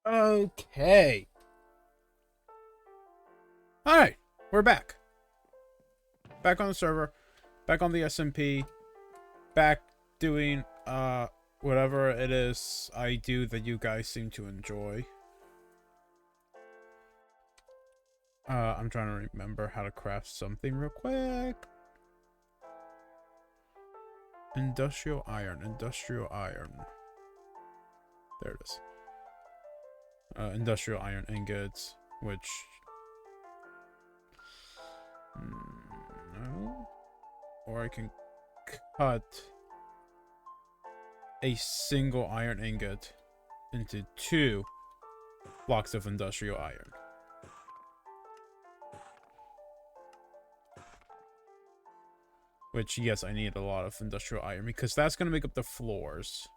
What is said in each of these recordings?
Okay. Alright, we're back. Back on the server. Back on the SMP. Back doing, whatever it is I do that you guys seem to enjoy. I'm trying to remember how to craft something real quick. Industrial iron. There it is. Industrial iron ingots, which... no. Or I can cut a single iron ingot into 2 blocks of industrial iron. Which, yes, I need a lot of industrial iron because that's going to make up the floors.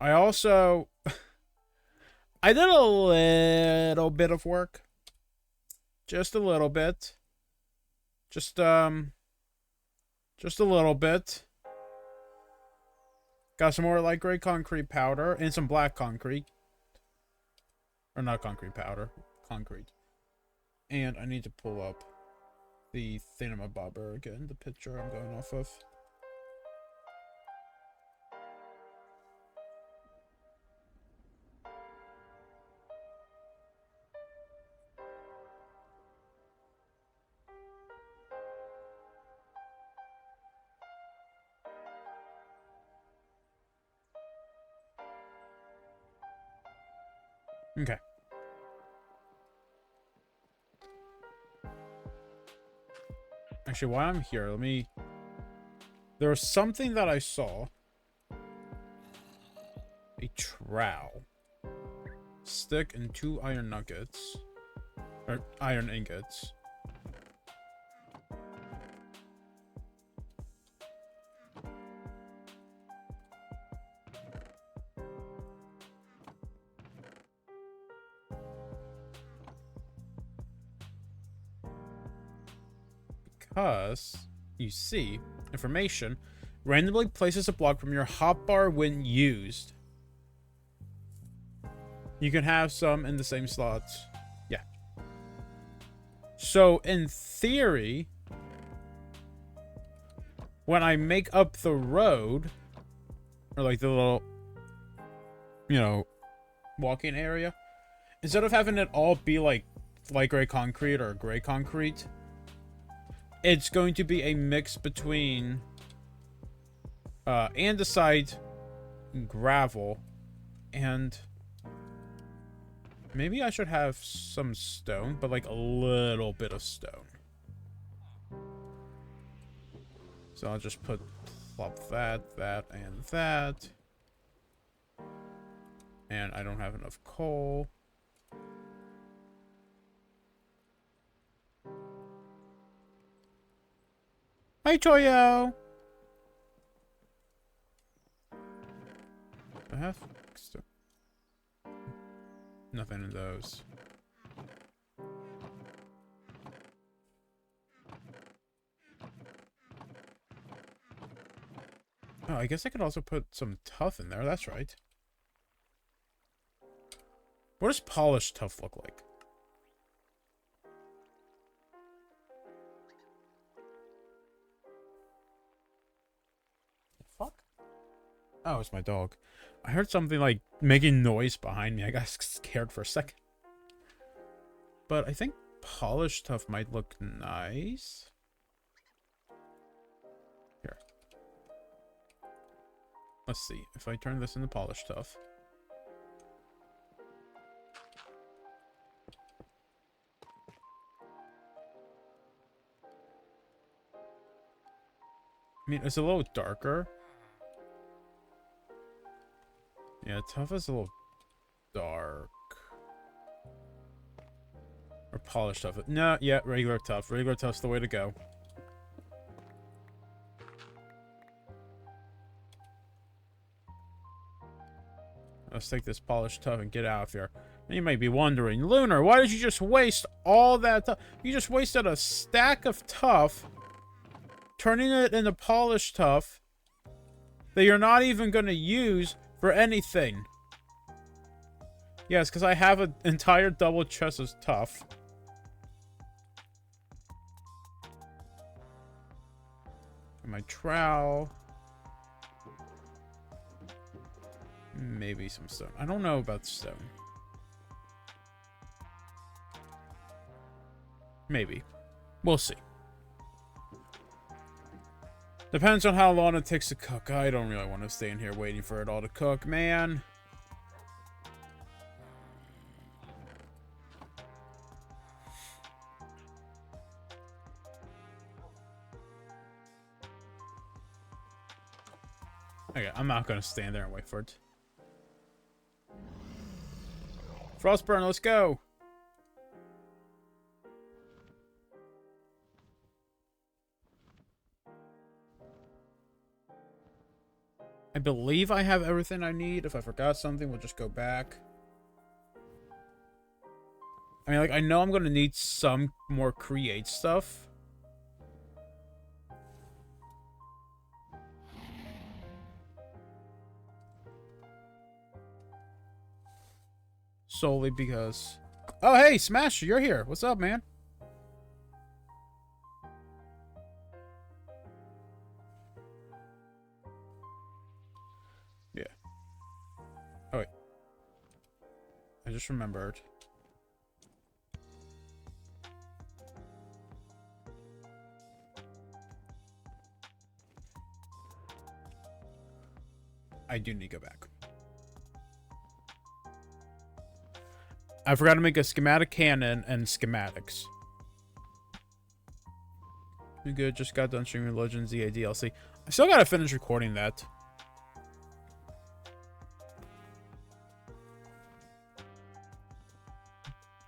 I also... I did a little bit of work. Just a little bit. Just a little bit. Got some more light gray concrete powder and some black concrete. Or not concrete powder. Concrete. And I need to pull up the thingamabobber again, the picture I'm going off of. Okay. Actually, while I'm here, let me... There was something that I saw. A trowel. Stick and 2 iron nuggets. Or iron ingots. Because, you see, information randomly places a block from your hotbar when used. You can have some in the same slots. Yeah. So, in theory, when I make up the road, or like the little, you know, walking area, instead of having it all be like light gray concrete or gray concrete, it's going to be a mix between andesite, gravel, and maybe I should have some stone, but like a little bit of stone. So I'll just plop that, and that. And I don't have enough coal. Hi, Toyo! I have nothing in those. Oh, I guess I could also put some tuff in there. That's right. What does polished tuff look like? Fuck? Oh, it's my dog. I heard something like making noise behind me. I got scared for a second. But I think polished tuff might look nice. Here. Let's see. If I turn this into polished tuff. I mean, it's a little darker. Yeah, tuff is a little dark. Or polished tuff. No, yeah, regular tuff. Regular tuff's the way to go. Let's take this polished tuff and get out of here. And you might be wondering, Lunar, why did you just waste all that tuff? You just wasted a stack of tuff, turning it into polished tuff, that you're not even going to use for anything. Yes, because I have an entire double chest of tough. And my trowel. Maybe some stone. I don't know about stone. Maybe. We'll see. Depends on how long it takes to cook. I don't really want to stay in here waiting for it all to cook, man. Okay, I'm not going to stand there and wait for it. Frostburn, let's go! I believe I have everything I need. If I forgot something, we'll just go back. I mean, like, I know I'm going to need some more create stuff. Solely because... Oh, hey, Smash, you're here. What's up, man? Yeah. Oh, wait. I just remembered. I do need to go back. I forgot to make a schematic cannon and schematics. You good? Just got done streaming Legends ZA DLC. I still gotta finish recording that.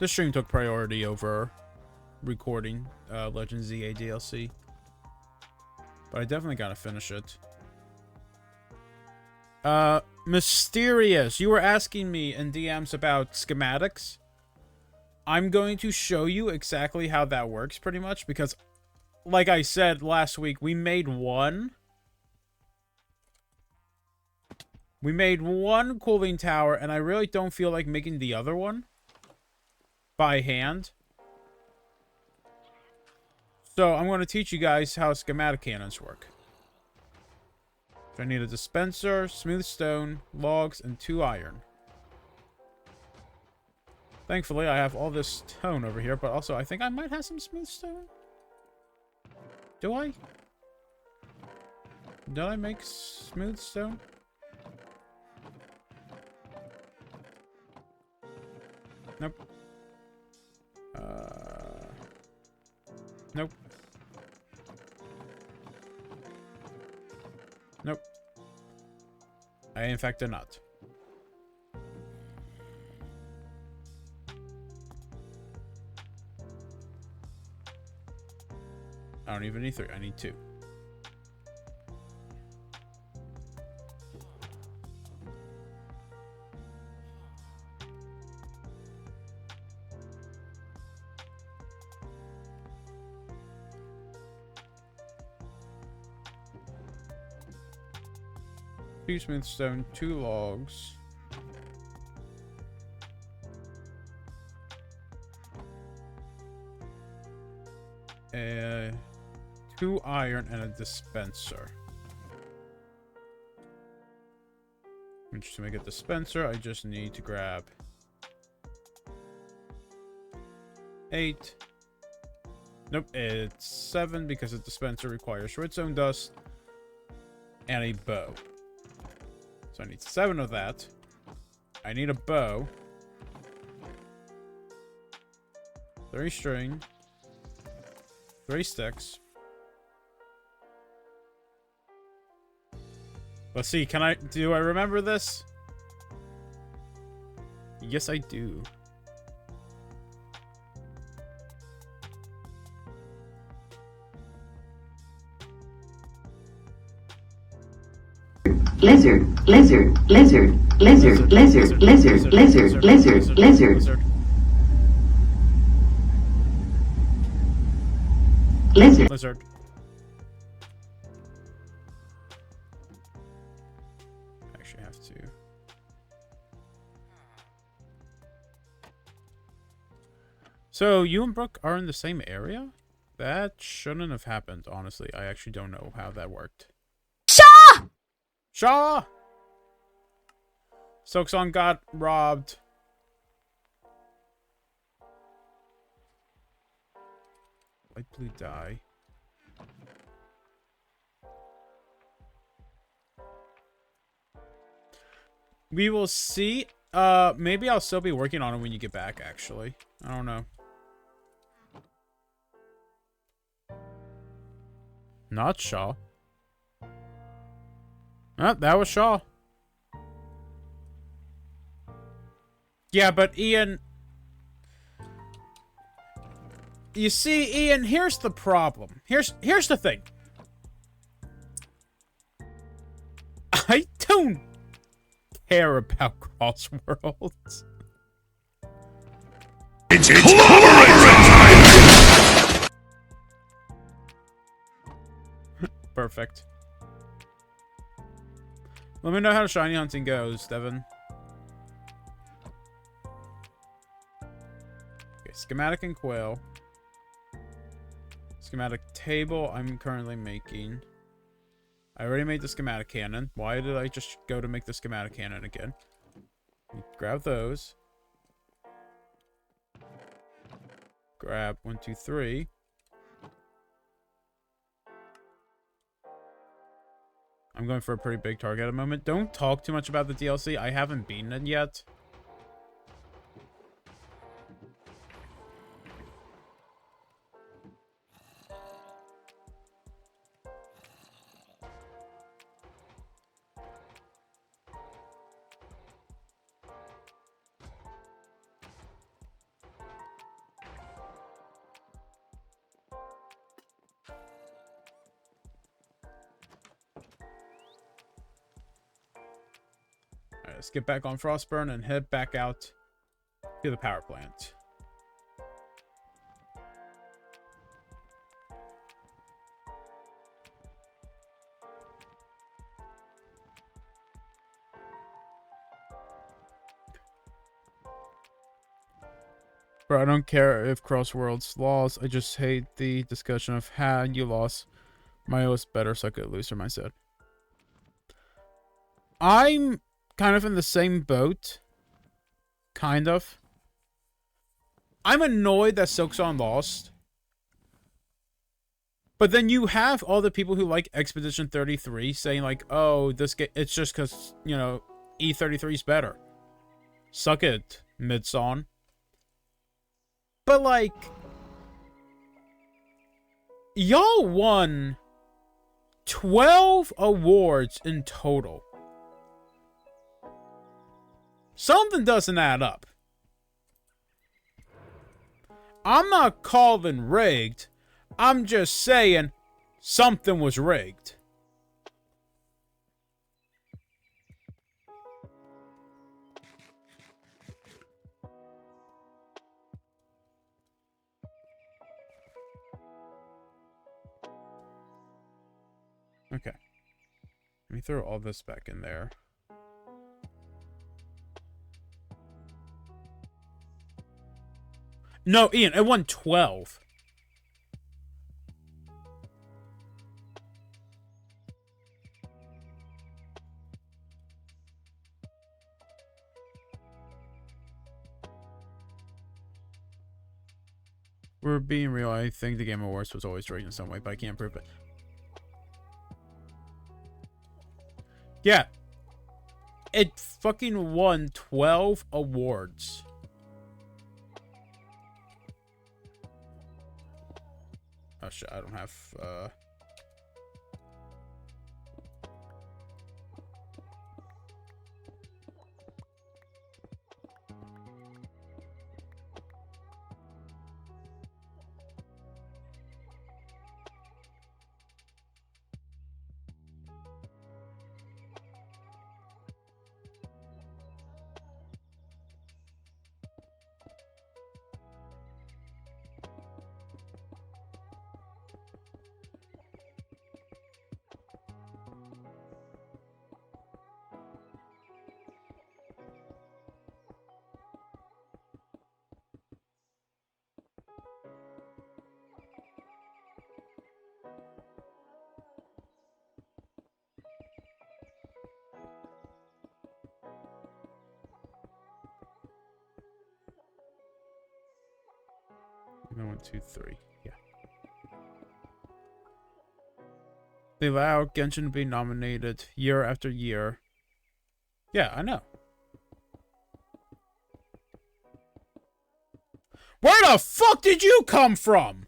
This stream took priority over recording Legends ZA DLC. But I definitely gotta finish it. Mysterious, you were asking me in DMs about schematics. I'm going to show you exactly how that works, pretty much, because, like I said last week, we made one. We made one cooling tower, and I really don't feel like making the other one by hand. So I'm going to teach you guys how schematic cannons work. I need a dispenser, smooth stone, logs, and 2 iron. Thankfully, I have all this stone over here, but also I think I might have some smooth stone. Do I? Did I make smooth stone? Nope. Nope. Nope. I, in fact, did not. I don't even need 3. I need 2. Two smooth stone, 2 logs. Two iron and a dispenser. And just to make a dispenser, I just need to grab 8. Nope, it's 7 because a dispenser requires redstone dust and a bow. So I need 7 of that. I need a bow. 3 string. 3 sticks. Let's see, do I remember this? Yes, I do. Lizard, lizard, lizard, lizard, lizard, lizard, lizard, lizard, lizard. Lizard. Lizard. actually have to. So you and Brooke are in the same area? That shouldn't have happened, honestly. I actually don't know how that worked. Shaw! Shaw! Silksong got robbed. Light blue dye. We will see. Maybe I'll still be working on it when you get back, actually. I don't know. Not Shaw. Ah, that was Shaw. Yeah, but Ian... You see, Ian, here's the problem. Here's the thing. I don't care about Crossworlds. It's time! Perfect. Let me know how shiny hunting goes, Devin. Okay, schematic and quail. Schematic table I'm currently making. I already made the schematic cannon. Why did I just go to make the schematic cannon again? Grab those. Grab 1, 2, 3. I'm going for a pretty big target at the moment. Don't talk too much about the DLC. I haven't beaten it yet. Alright, let's get back on Frostburn and head back out to the power plant. Bro, I don't care if Crossworlds lost. I just hate the discussion of how you lost. Mario was better, so I could lose her, I said. I'm kind of in the same boat. Kind of. I'm annoyed that Silksong lost. But then you have all the people who like Expedition 33 saying like, oh, this game, it's just because, you know, E33 is better. Suck it, Midson. But like, y'all won 12 awards in total. Something doesn't add up. I'm not calling rigged. I'm just saying something was rigged. Okay. Let me throw all this back in there. No, Ian, it won 12. We're being real. I think the Game Awards was always rigged in some way, but I can't prove it. Yeah. It fucking won 12 awards. Oh shit, I don't have, 1, 2, 3. Yeah. They allow Genshin to be nominated year after year. Yeah, I know. Where the fuck did you come from?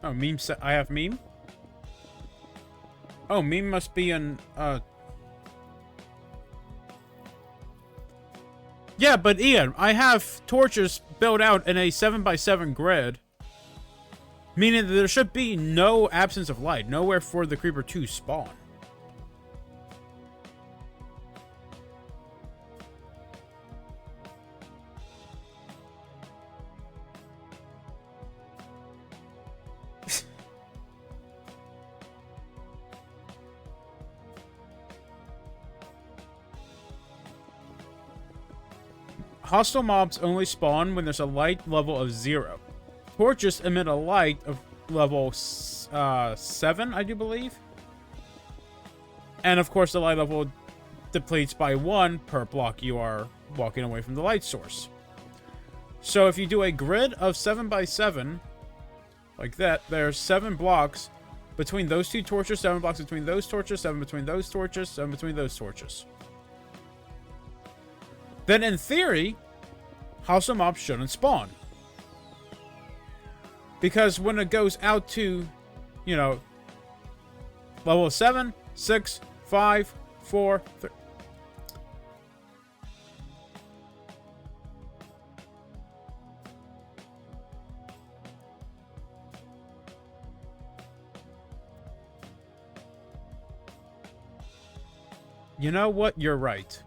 Oh, meme set. I have meme? Oh, meme must be in, Yeah, but Ian, I have torches built out in a 7x7 grid. Meaning that there should be no absence of light. Nowhere for the creeper to spawn. Hostile mobs only spawn when there's a light level of 0. Torches emit a light of level 7, I do believe. And of course the light level depletes by 1 per block you are walking away from the light source. So if you do a grid of 7x7, like that, there's 7 blocks between those 2 torches, 7 blocks between those torches, 7 between those torches, 7 between those torches. Then in theory, hostile mobs shouldn't spawn. Because when it goes out to, you know, level 7, 6, 5, 4, 3. You know what? You're right.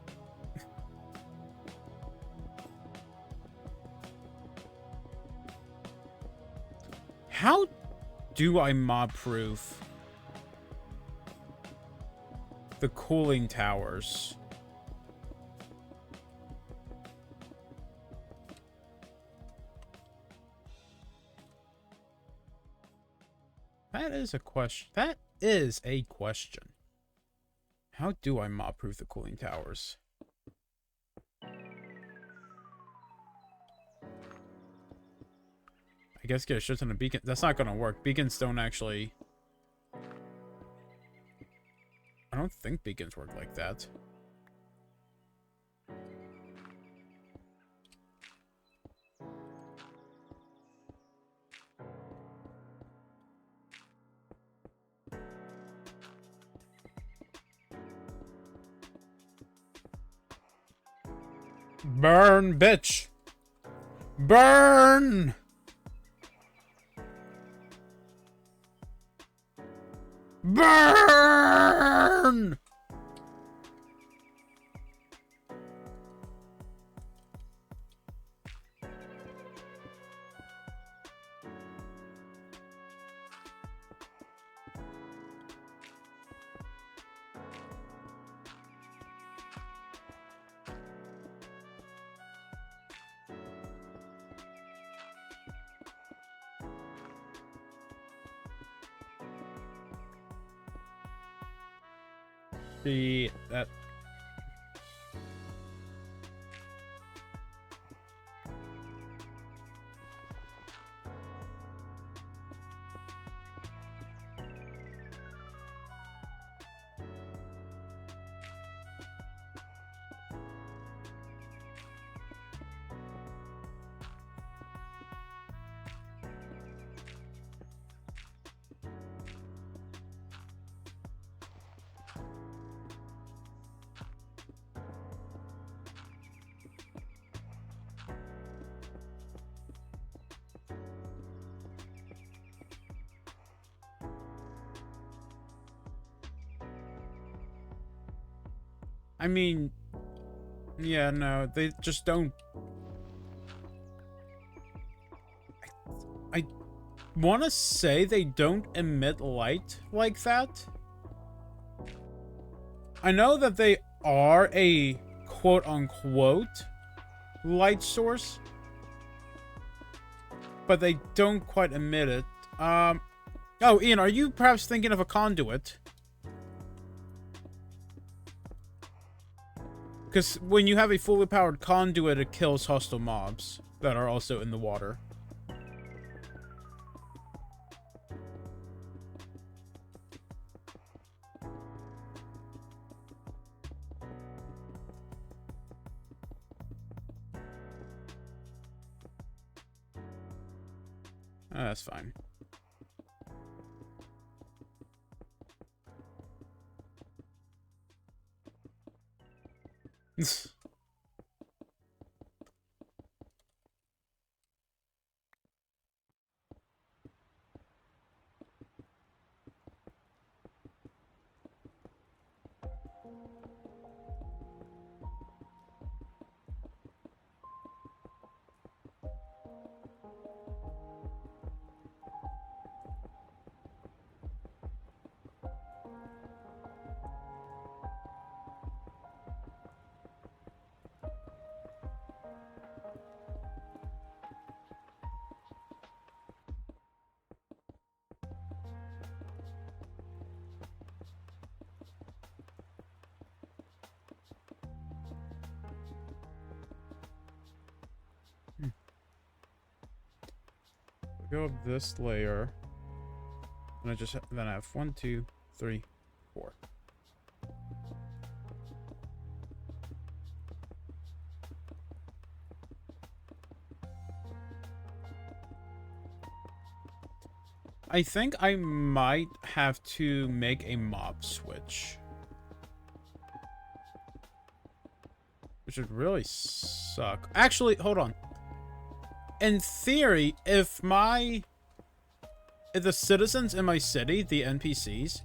How do I mob-proof the cooling towers? That is a question. That is a question. How do I mob-proof the cooling towers? I guess get a shit ton of beacon. That's not gonna work. Beacons don't actually... I don't think beacons work like that. Burn, bitch! Burn! Burn! That... I mean, yeah, no, they just don't. I want to say they don't emit light like that. I know that they are a quote-unquote light source, but they don't quite emit it. Oh, Ian, are you perhaps thinking of a conduit? Because when you have a fully powered conduit, it kills hostile mobs that are also in the water. That's fine. Go up this layer, and then I have 1, 2, 3, 4. I think I might have to make a mob switch, which would really suck. Actually, hold on. In theory, if the citizens in my city, the NPCs,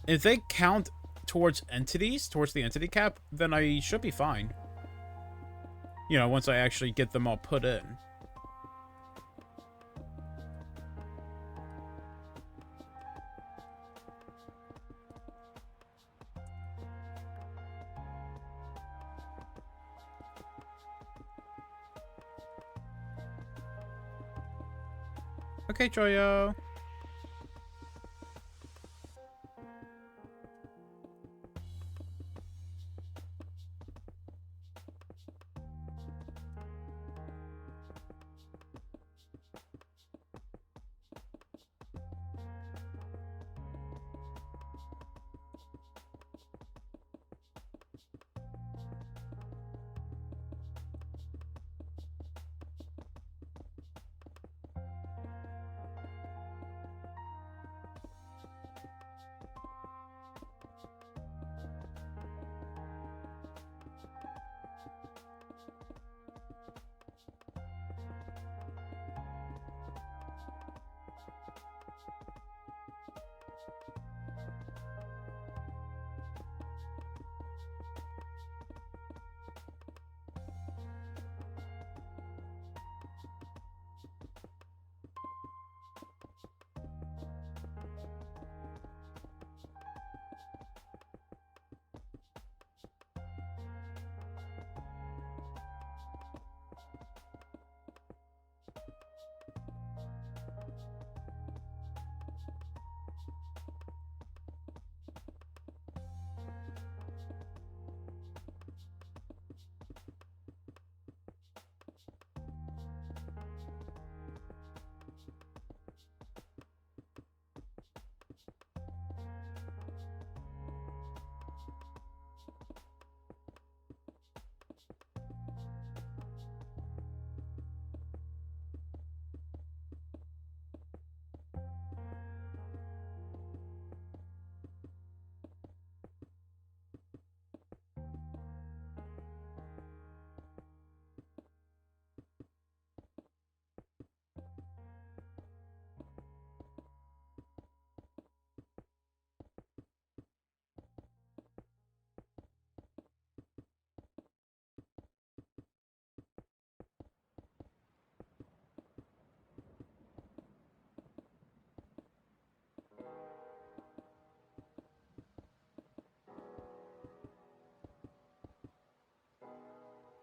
if they count towards the entity cap, then I should be fine. You know, once I actually get them all put in. Okay, Choyo.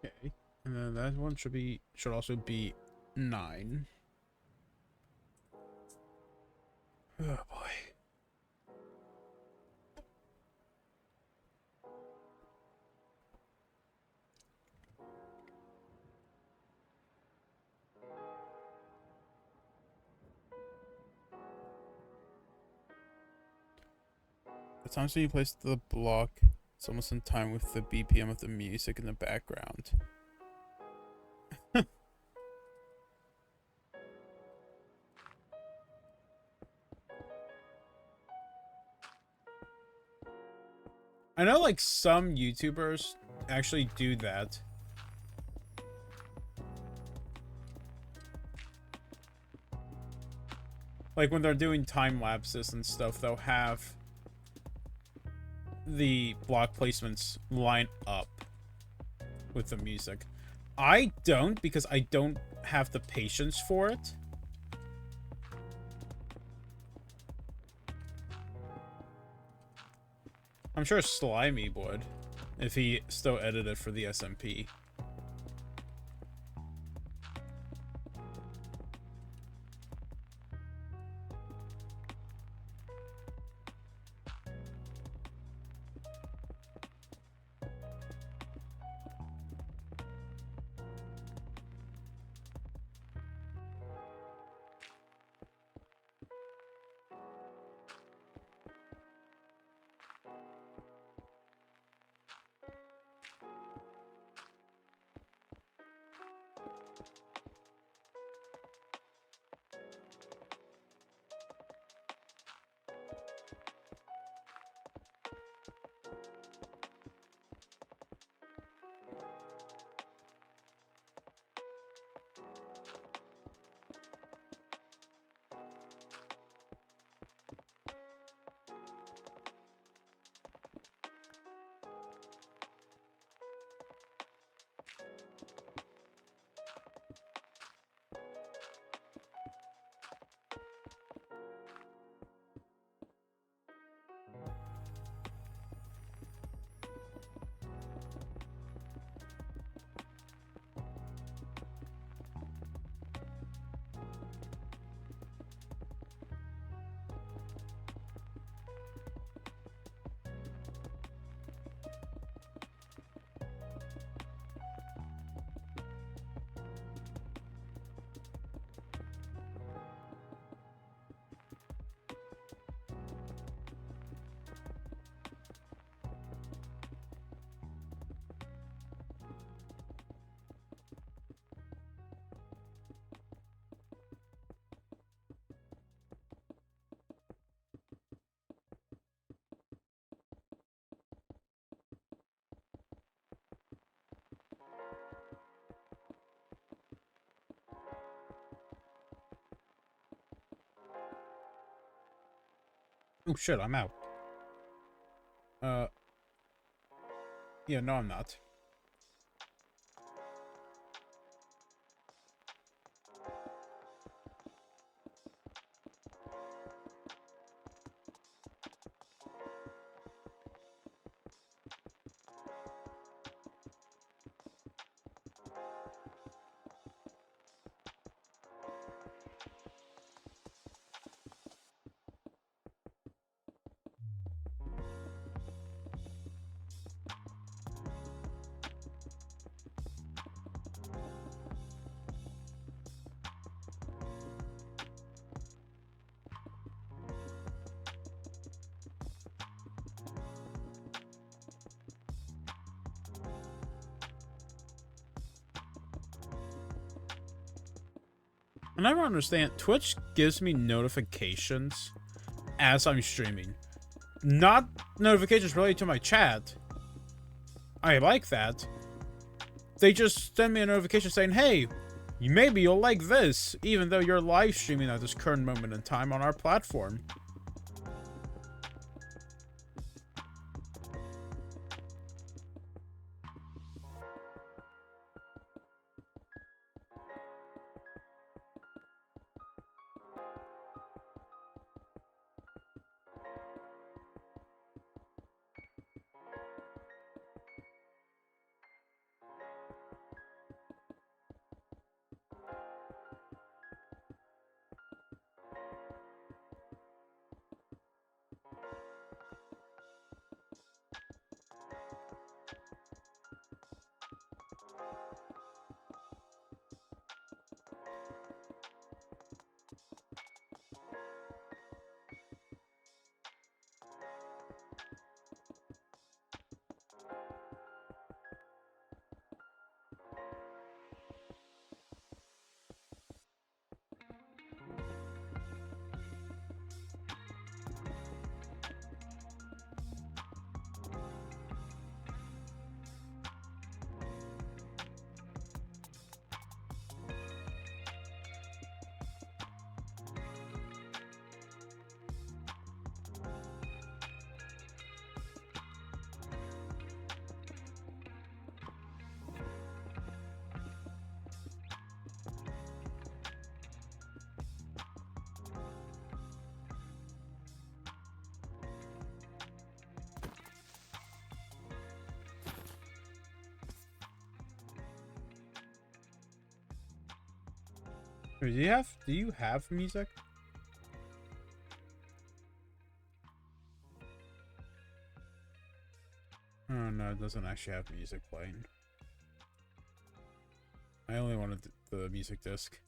Okay. And then that one should also be 9. Oh boy. The times when you place the block, it's almost in time with the BPM of the music in the background. I know, like, some YouTubers actually do that. Like, when they're doing time lapses and stuff, they'll have the block placements line up with the music. I don't, because I don't have the patience for it. I'm sure Slimy would, if he still edited for the SMP. Oh shit, I'm out. Yeah, no, I'm not. I never understand. Twitch gives me notifications as I'm streaming. Not notifications related to my chat. I like that. They just send me a notification saying, hey, maybe you'll like this, even though you're live streaming at this current moment in time on our platform. Do you have music? Oh no, it doesn't actually have music playing. I only wanted the music disc.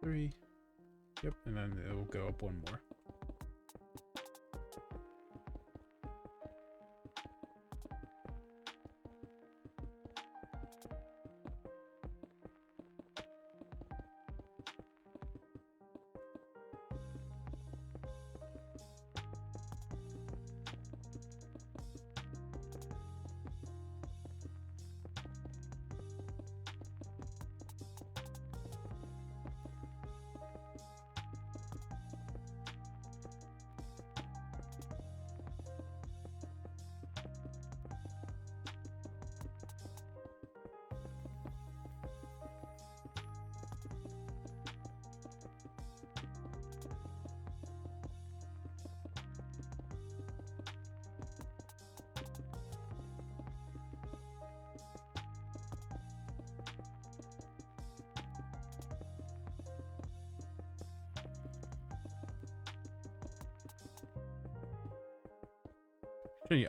Three. Yep, and then it will go up one more.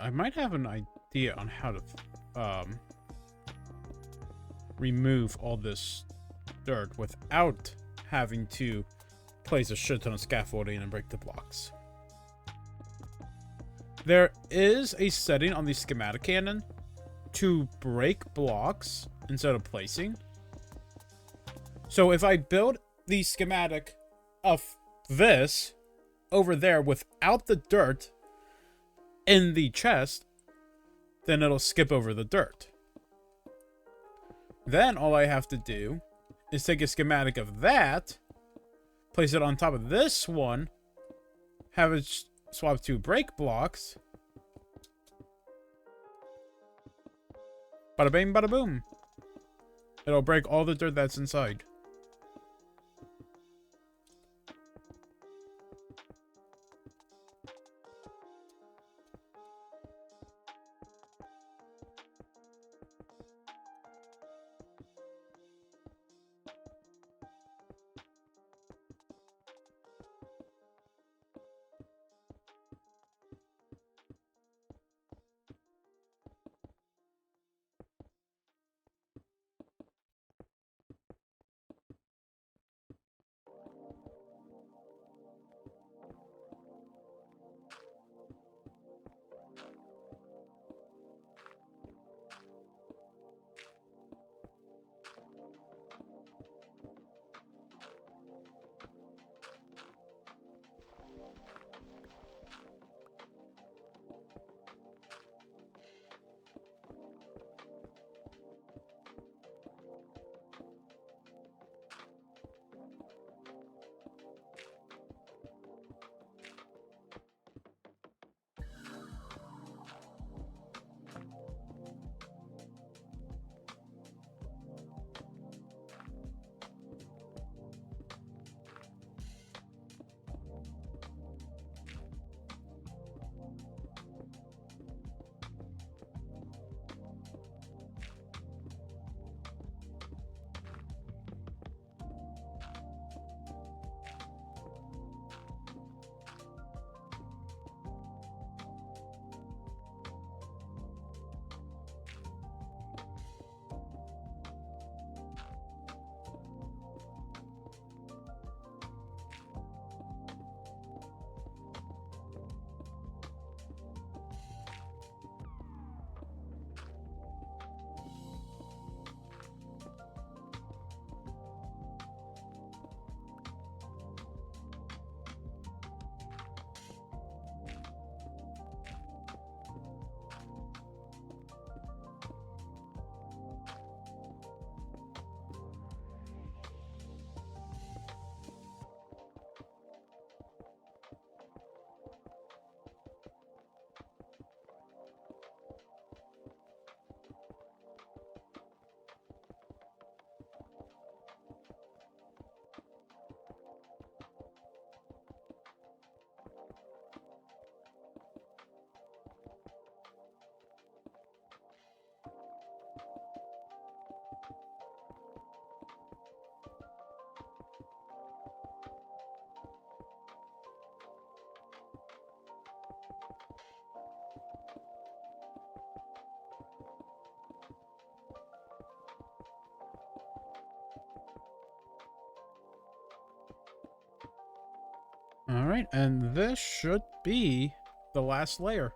I might have an idea on how to remove all this dirt without having to place a shit ton of scaffolding and break the blocks. There is a setting on the schematic cannon to break blocks instead of placing. So if I build the schematic of this over there without the dirt in the chest, then it'll skip over the dirt. Then all I have to do is take a schematic of that, place it on top of this one, have it swap 2 break blocks. Bada bing, bada boom. It'll break all the dirt that's inside. Alright, and this should be the last layer.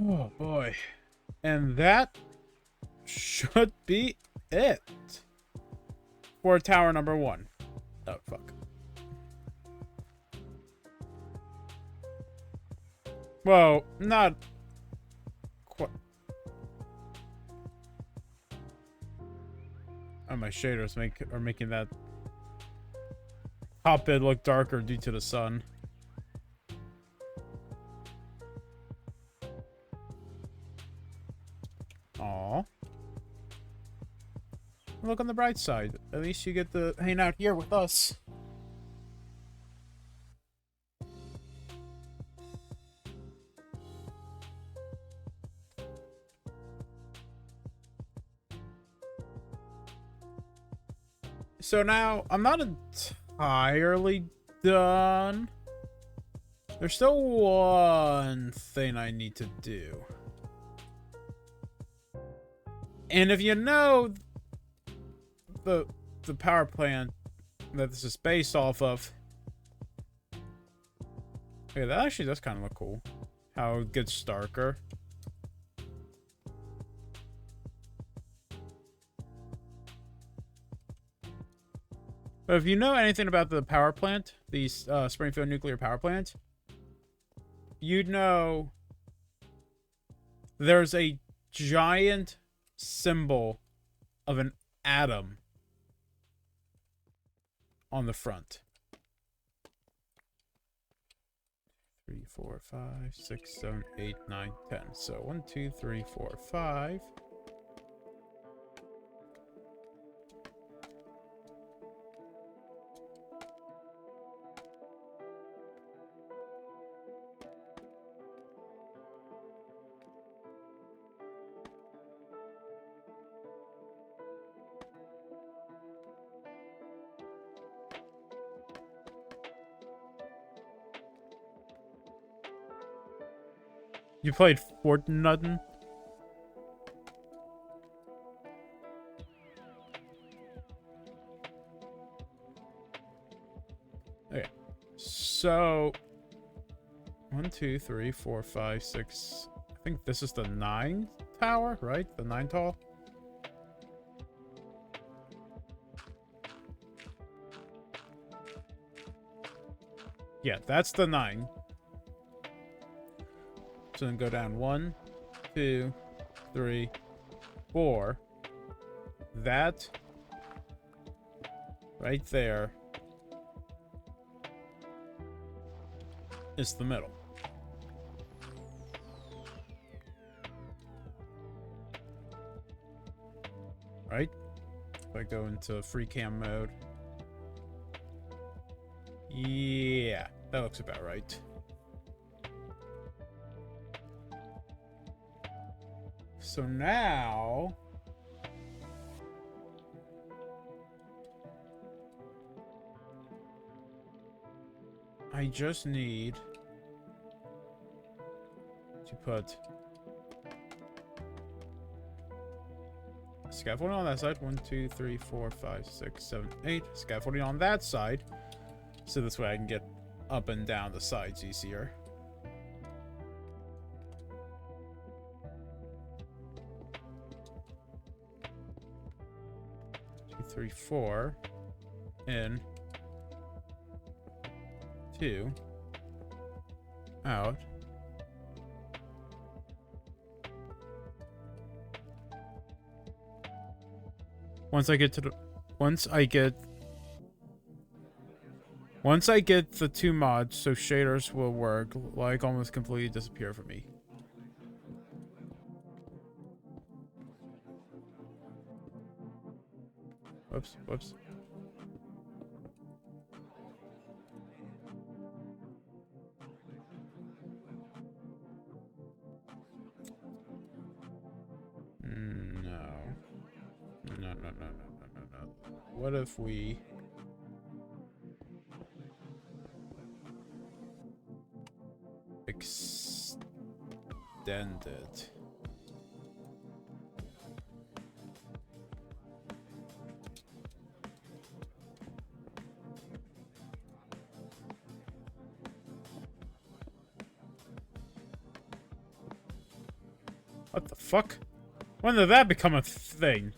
Oh boy. And that should be it for tower number 1. Oh, fuck. Well, not quite. Oh, my shaders are making that top bit look darker due to the sun. Aw. Look on the bright side. At least you get to hang out here with us. So now, I'm not entirely done. There's still one thing I need to do. And if you know the power plant that this is based off of, okay, that actually does kind of look cool. How it gets darker. But if you know anything about the power plant, the Springfield nuclear power plant, you'd know there's a giant symbol of an atom on the front. 3, 4, 5, 6, 7, 8, 9, 10. So 1, 2, 3, 4, 5. You played Fortnite? Okay. So 1, 2, 3, 4, 5, 6. I think this is the 9 tower, right? The 9 tall. Yeah, that's the 9. So then go down 1, 2, 3, 4. That right there is the middle. Right? If I go into free cam mode. Yeah, that looks about right. So now I just need to put scaffolding on that side. 1, 2, 3, 4, 5, 6, 7, 8. Scaffolding on that side. So this way I can get up and down the sides easier. 3, 4 in 2 out. Once I get the 2 mods, so shaders will work, like almost completely disappear for me. Whoops, whoops. No. No. What if we... extend it? What the fuck? When did that become a thing?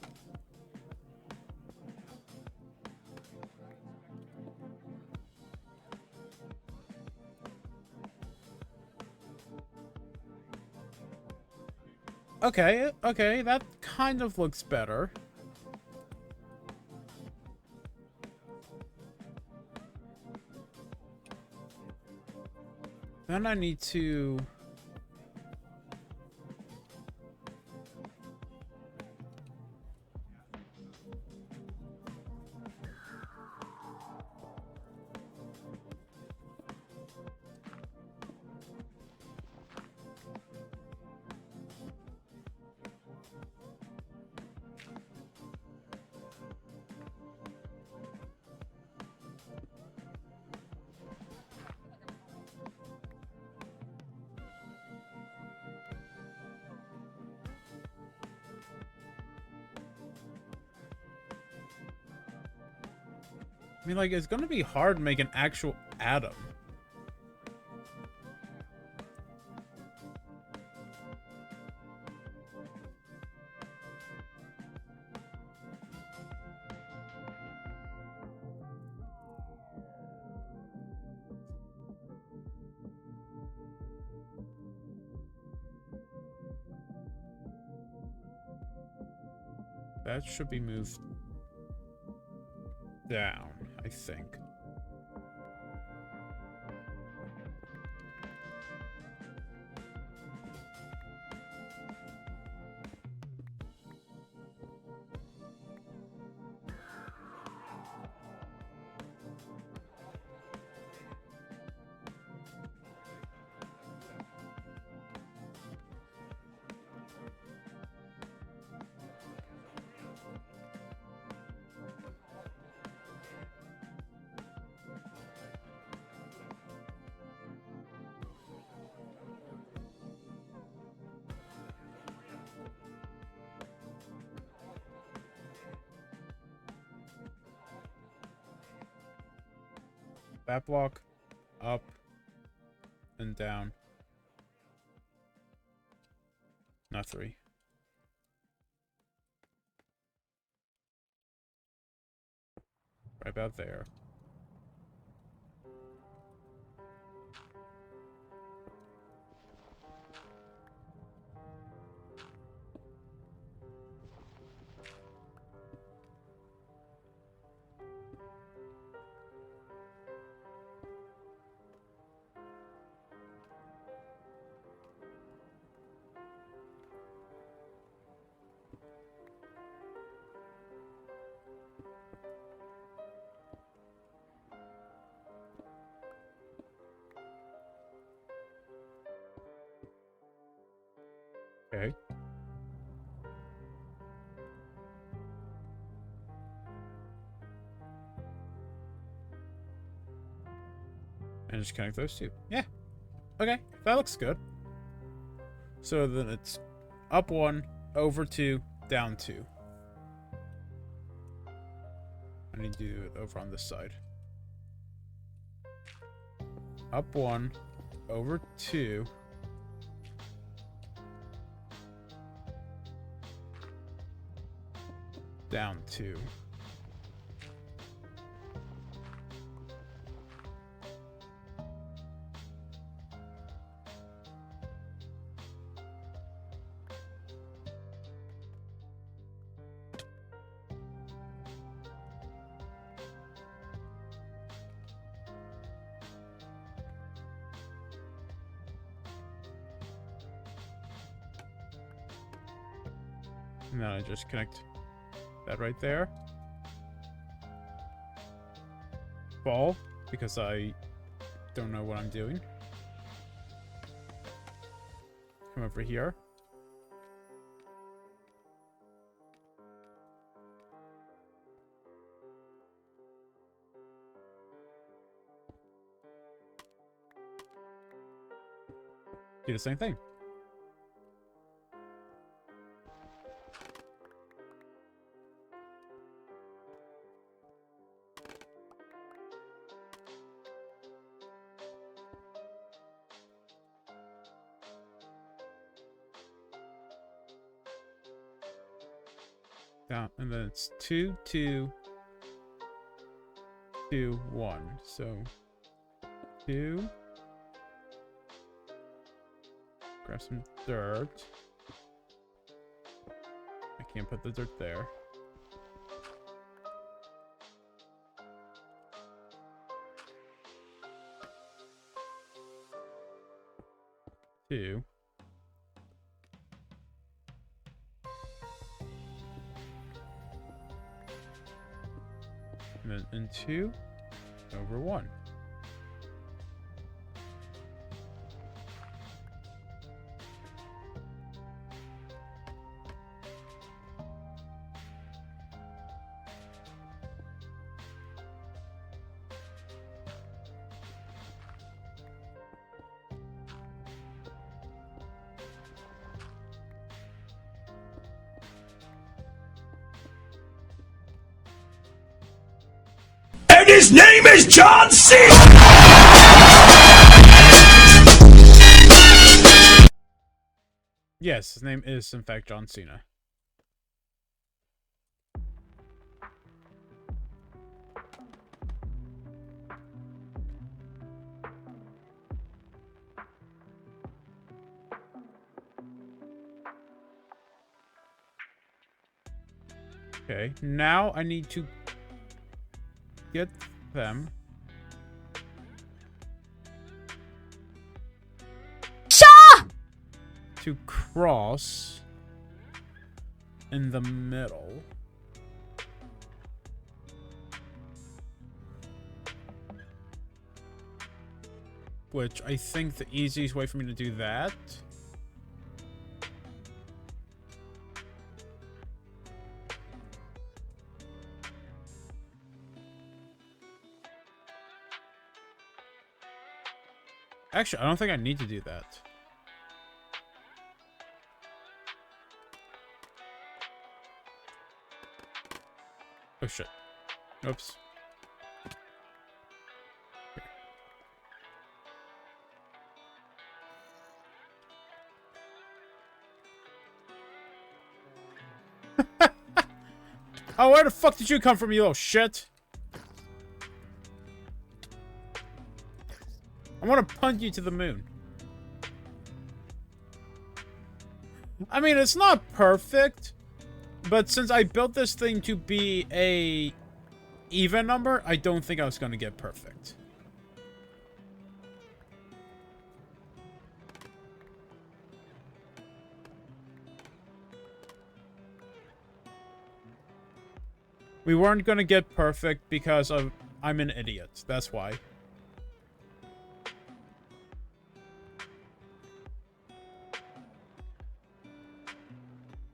Okay, okay, that kind of looks better. Then I need to... I mean, like, it's gonna be hard to make an actual atom. That should be moved down, I think. That block, up, and down. Not 3. Right about there. Okay. And just connect those two. Yeah. Okay. That looks good. So then it's up 1, over 2, down 2. I need to do it over on this side. Up 1, over 2. Down 2. And then I just connect that right there. Ball, because I don't know what I'm doing. Come over here. Do the same thing. down, and then it's 2, 2, 2, 1. So 2. Grab some dirt. I can't put the dirt there. 2. And then in 2 over 1. And his name is John C. Yes, his name is in fact John Cena. Okay, now I need to get them to cross in the middle. Which I think the easiest way for me to do that actually, I don't think I need to do that. Oh shit. Oops. Oh, where the fuck did you come from, you little shit? I want to punt you to the moon. I mean, it's not perfect, but since I built this thing to be a even number, I don't think I was going to get perfect. We weren't going to get perfect because I'm an idiot. That's why.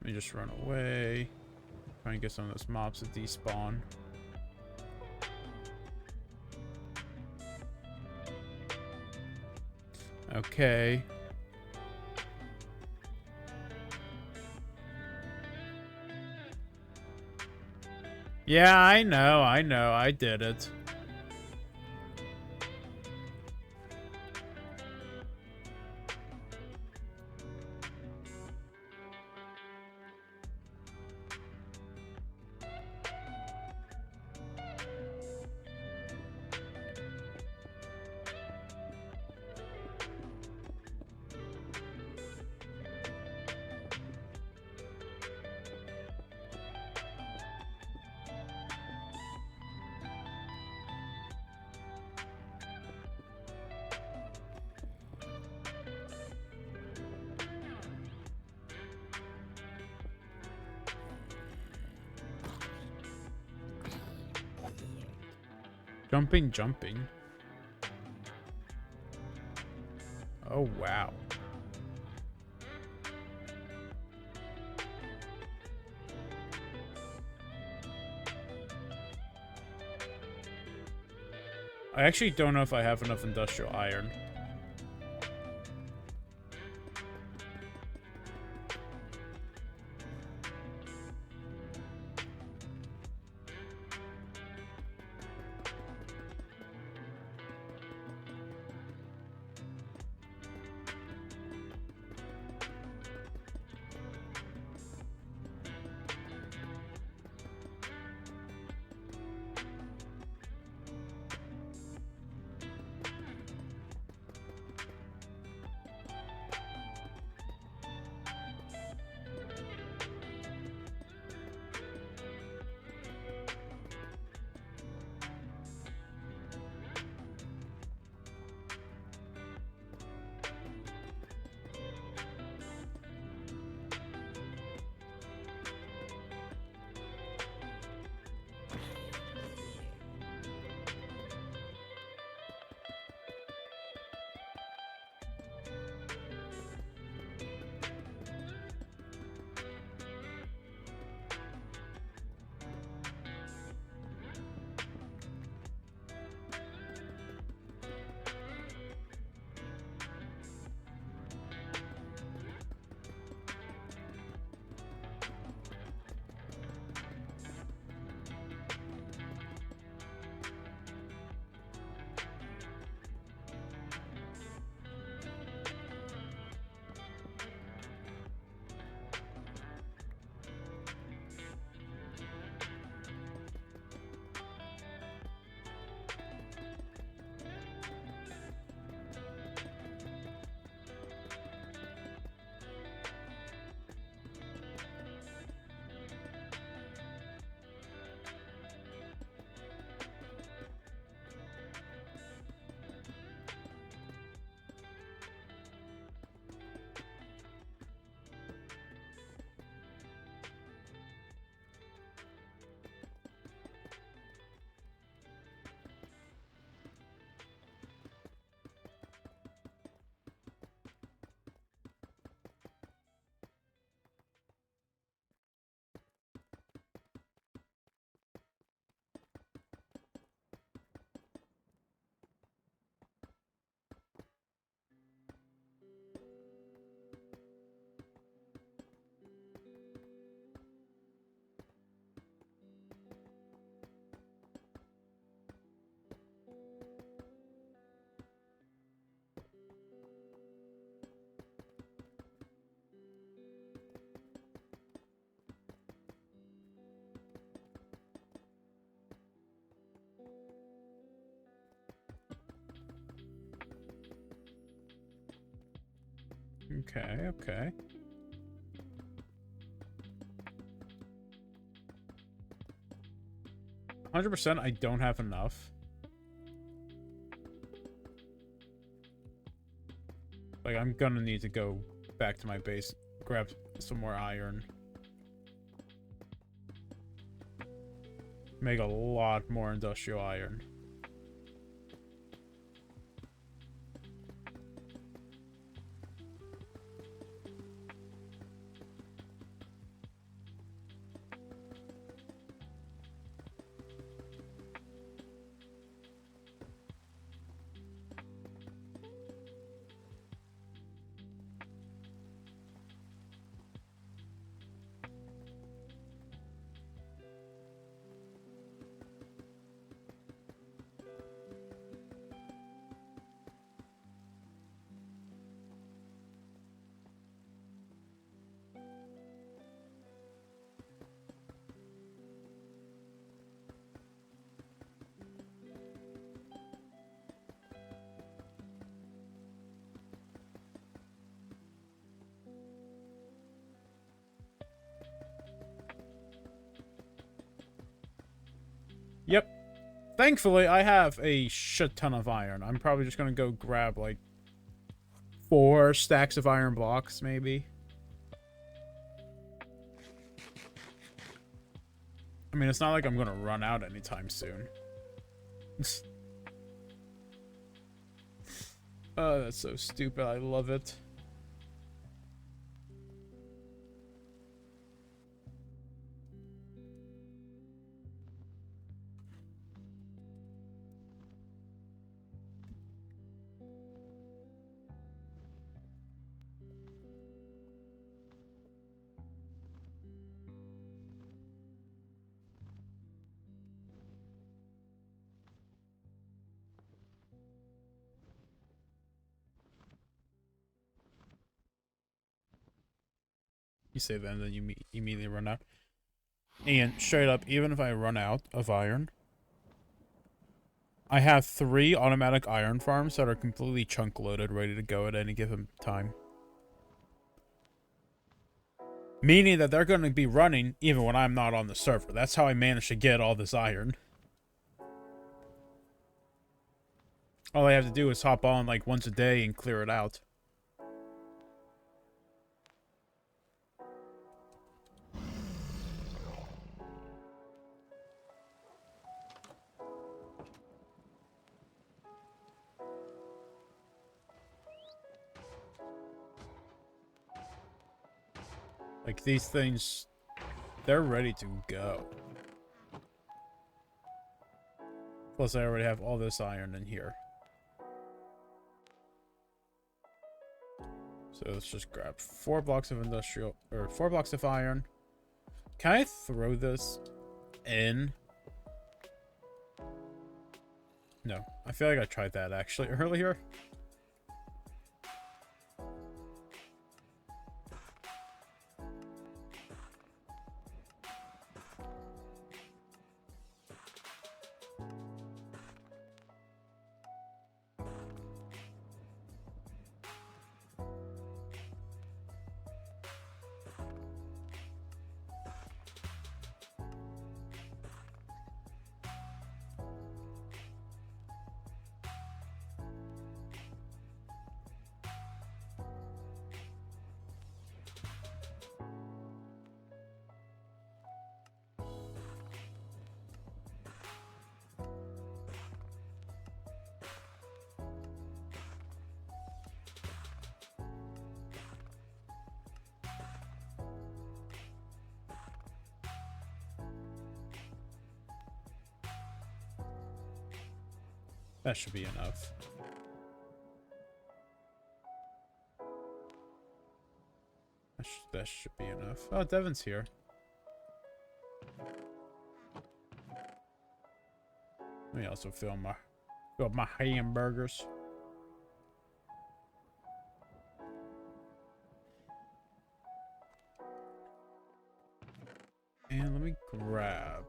Let me just run away. Try and get some of those mobs to despawn. Okay. Yeah, I know, I did it. Jumping. Oh, wow. I actually don't know if I have enough industrial iron. Okay, okay. %, I don't have enough. Like, I'm gonna need to go back to my base, grab some more iron. Make a lot more industrial iron. Yep. Thankfully, I have a shit ton of iron. I'm probably just gonna go grab, like, 4 stacks of iron blocks, maybe. I mean, it's not like I'm gonna run out anytime soon. Oh, that's so stupid. I love it. You say that, and then you immediately run out. And straight up, even if I run out of iron, I have 3 automatic iron farms that are completely chunk loaded, ready to go at any given time. Meaning that they're going to be running even when I'm not on the server. That's how I managed to get all this iron. All I have to do is hop on like once a day and clear it out. Like, these things, they're ready to go. Plus, I already have all this iron in here. So let's just grab 4 blocks of industrial, or 4 blocks of iron. Can I throw this in? No, I feel like I tried that actually earlier. That should be enough. That should be enough. Oh, Devin's here. Let me also fill up my hamburgers. And let me grab.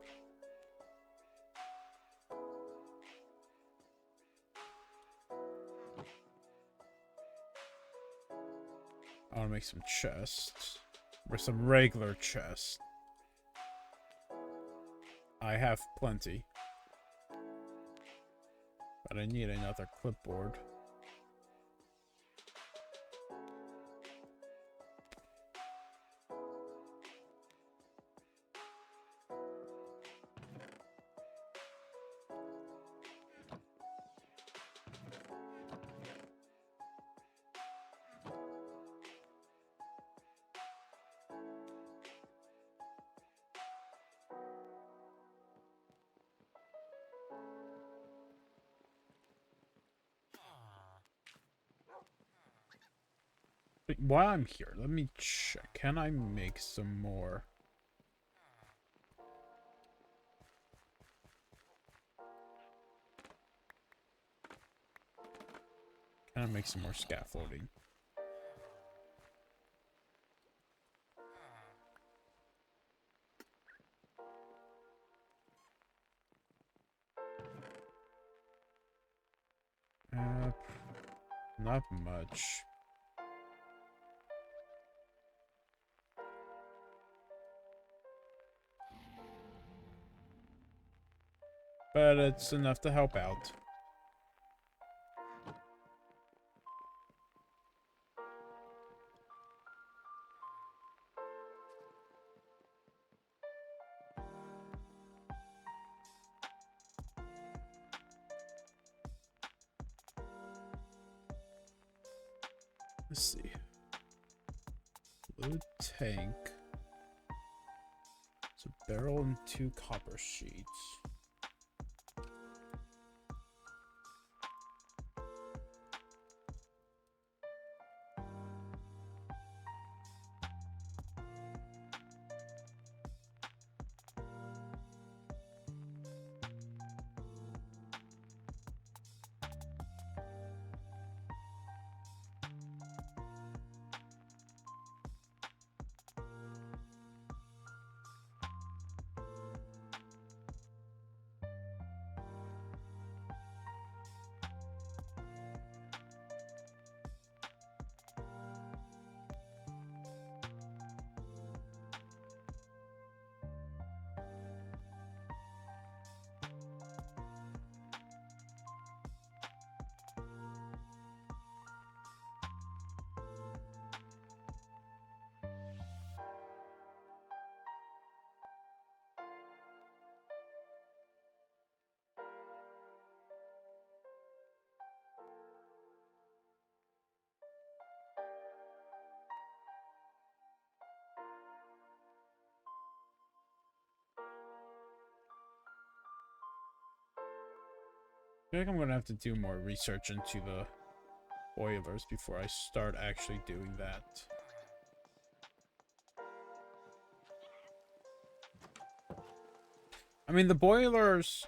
I want to make some chests. Or some regular chests. I have plenty. But I need another clipboard. While I'm here, let me check. Can I make some more? Can I make some more scaffolding? Not much. But it's enough to help out. Let's see. Blue tank. It's a barrel and 2 copper sheets. I feel like I'm gonna have to do more research into the boilers before I start actually doing that. I mean, the boilers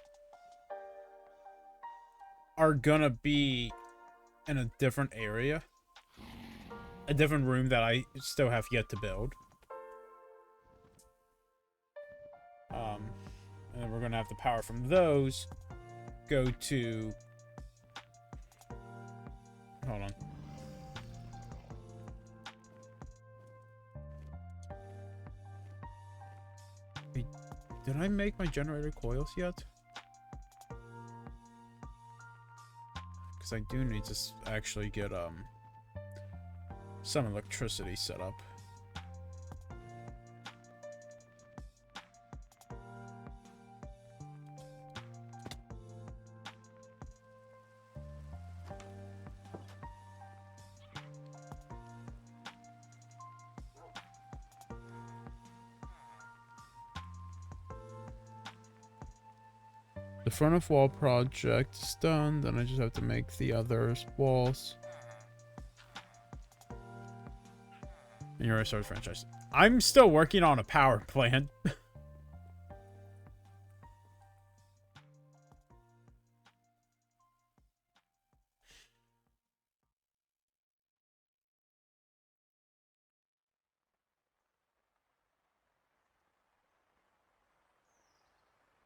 are gonna be in a different area. A different room that I still have yet to build. And then we're gonna have the power from those go to... Hold on. Wait, did I make my generator coils yet? Because I do need to actually get some electricity set up. The front of wall project is done, then I just have to make the other walls. And you're a Star franchise. I'm still working on a power plant.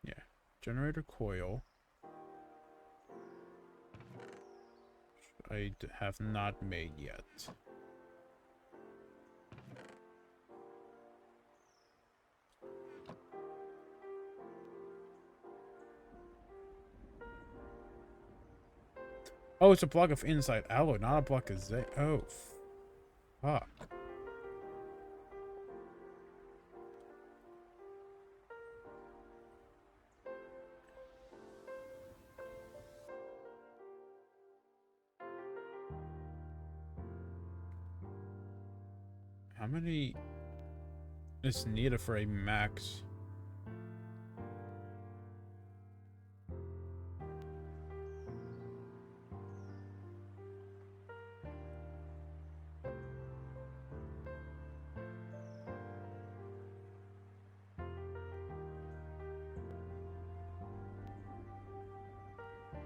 Yeah. Generator coil. I have not made yet. Oh, it's a block of inside alloy, not a block of zinc. Oh, fuck. How many is needed for a max?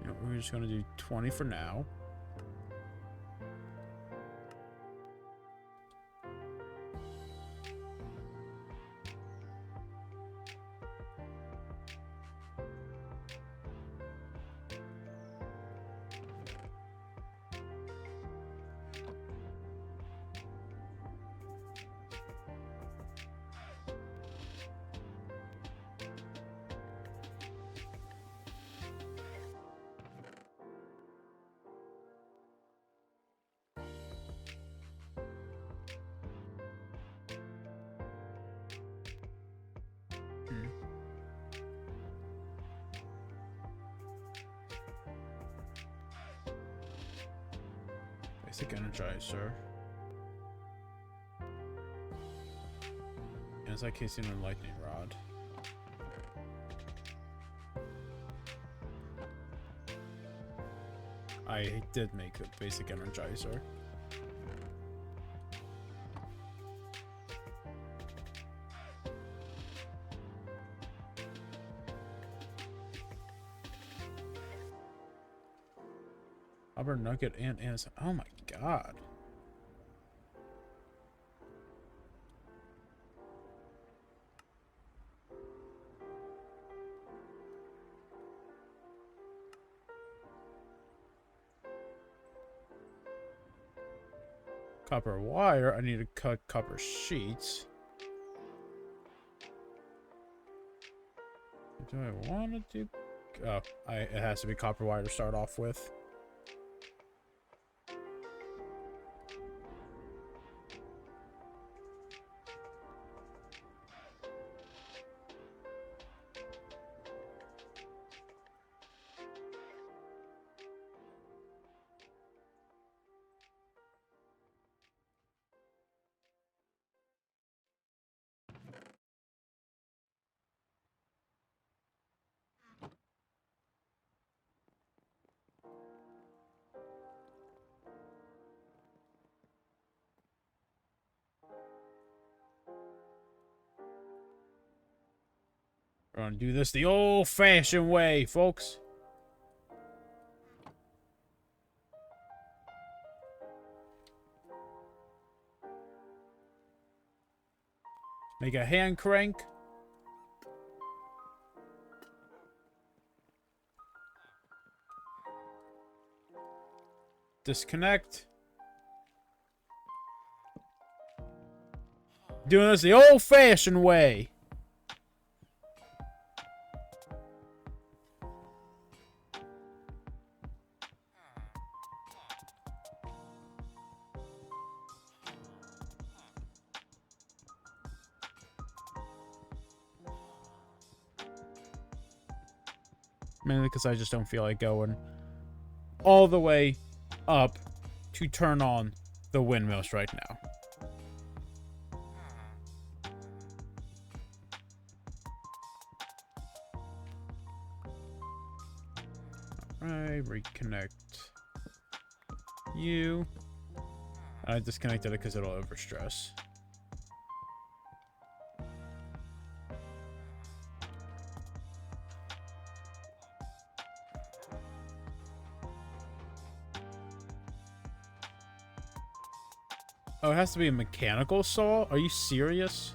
You know, we're just gonna do 20 for now. Basic energizer. Anti-casing and lightning rod. I did make a basic energizer. Rubber nugget and oh my god. Copper wire. I need to cut copper sheets. Do I want to do? Oh, it has to be copper wire to start off with. We're gonna do this the old-fashioned way, folks. Make a hand crank. Disconnect. Doing this the old-fashioned way. Mainly because I just don't feel like going all the way up to turn on the windmills right now. Alright, reconnect you. I disconnected it because it'll overstress. Oh, it has to be a mechanical saw? Are you serious?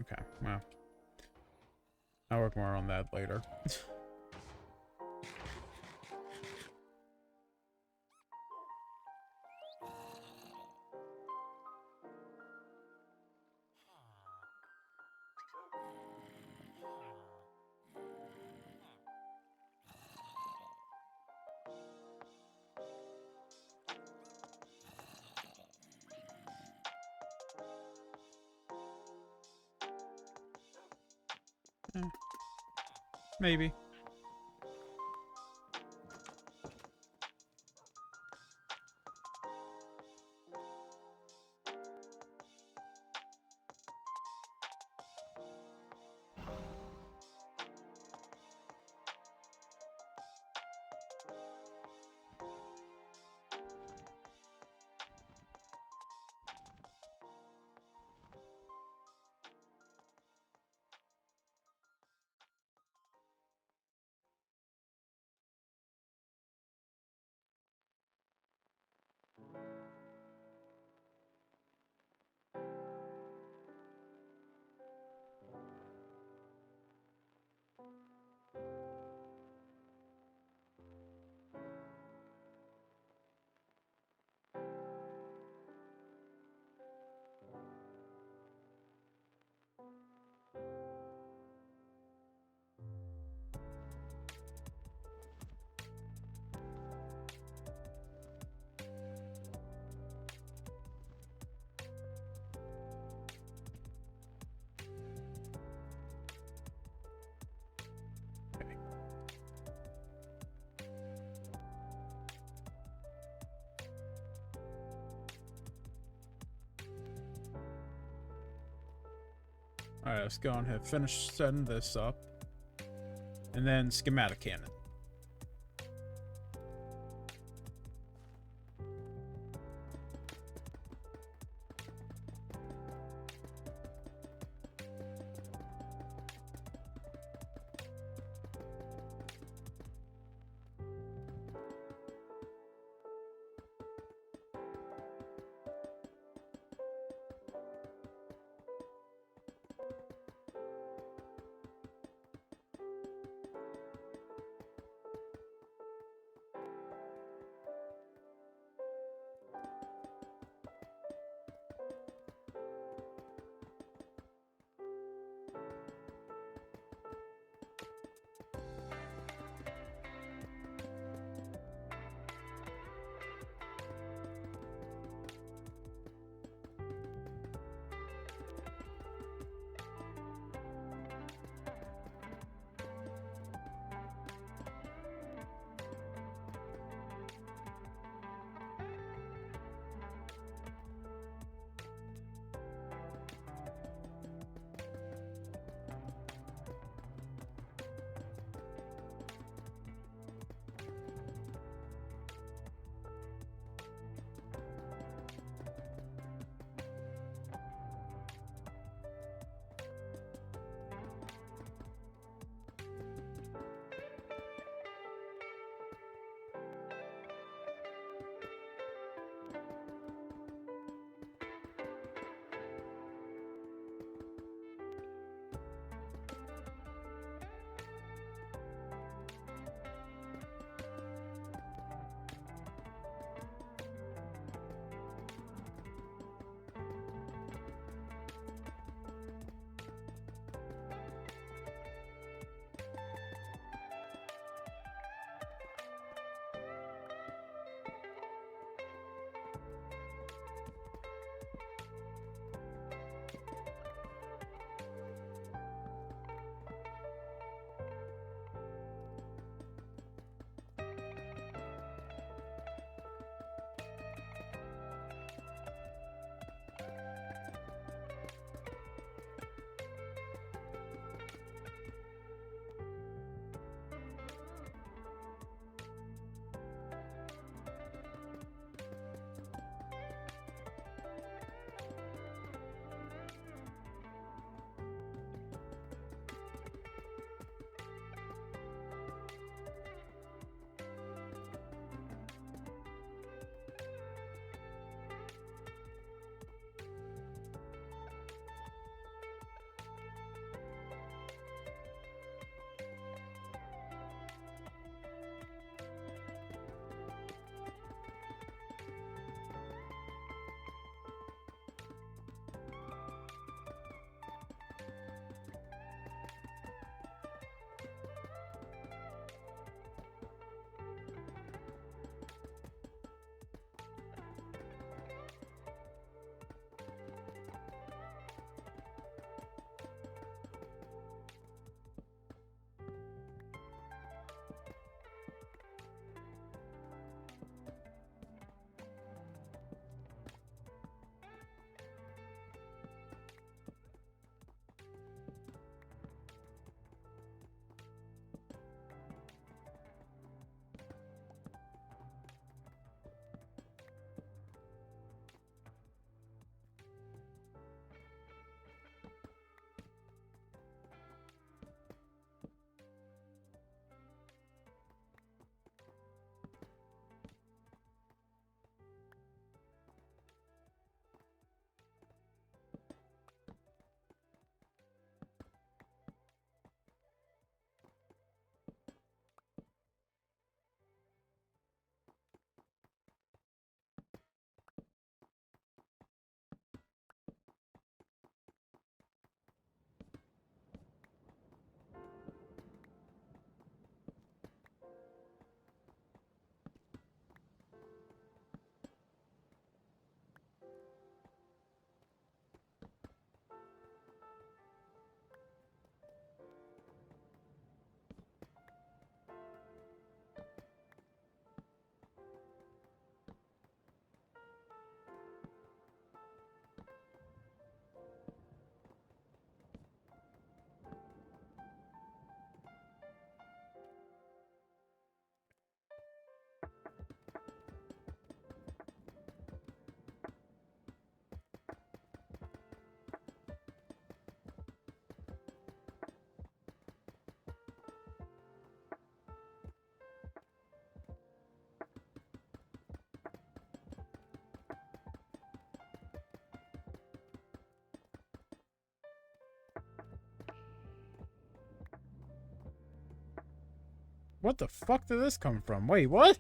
Okay, well. I'll work more on that later. Maybe. Alright, let's go on ahead, finish setting this up. And then schematic cannon. What the fuck did this come from? Wait, what?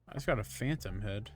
I just got a phantom head.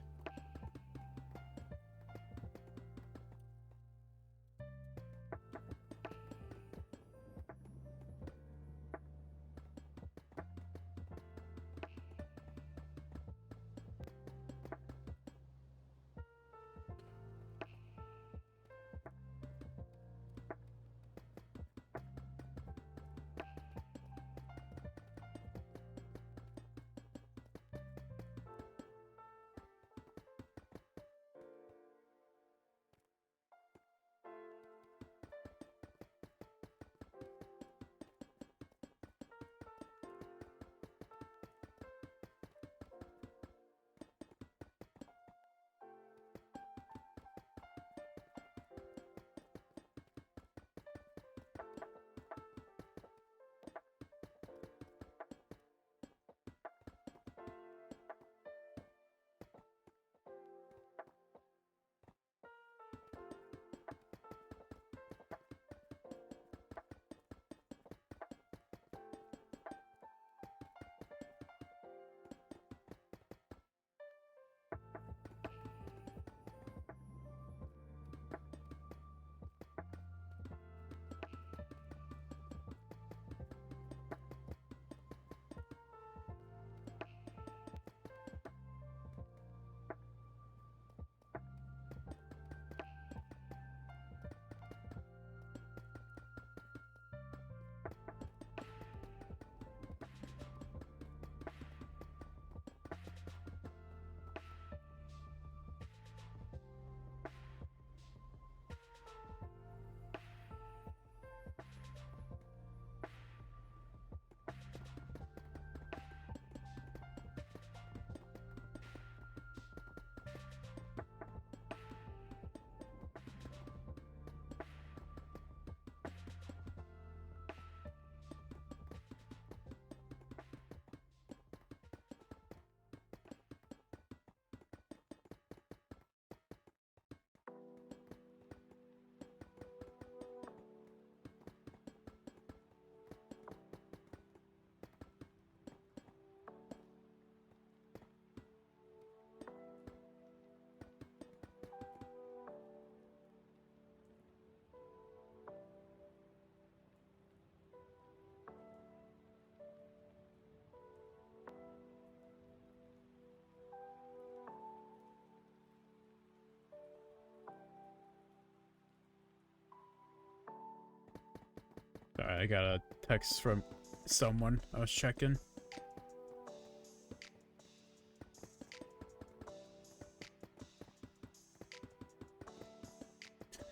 Sorry, I got a text from someone. I was checking.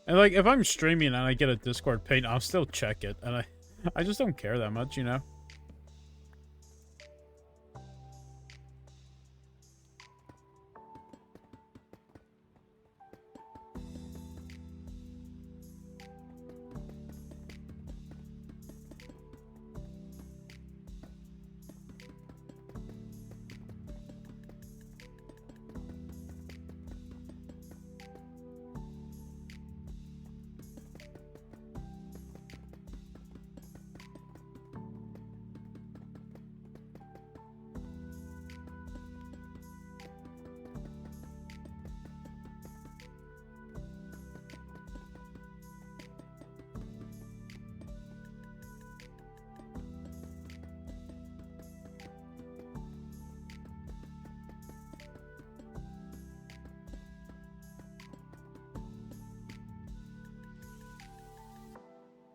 And like, if I'm streaming and I get a Discord ping, I'll still check it. And I just don't care that much, you know?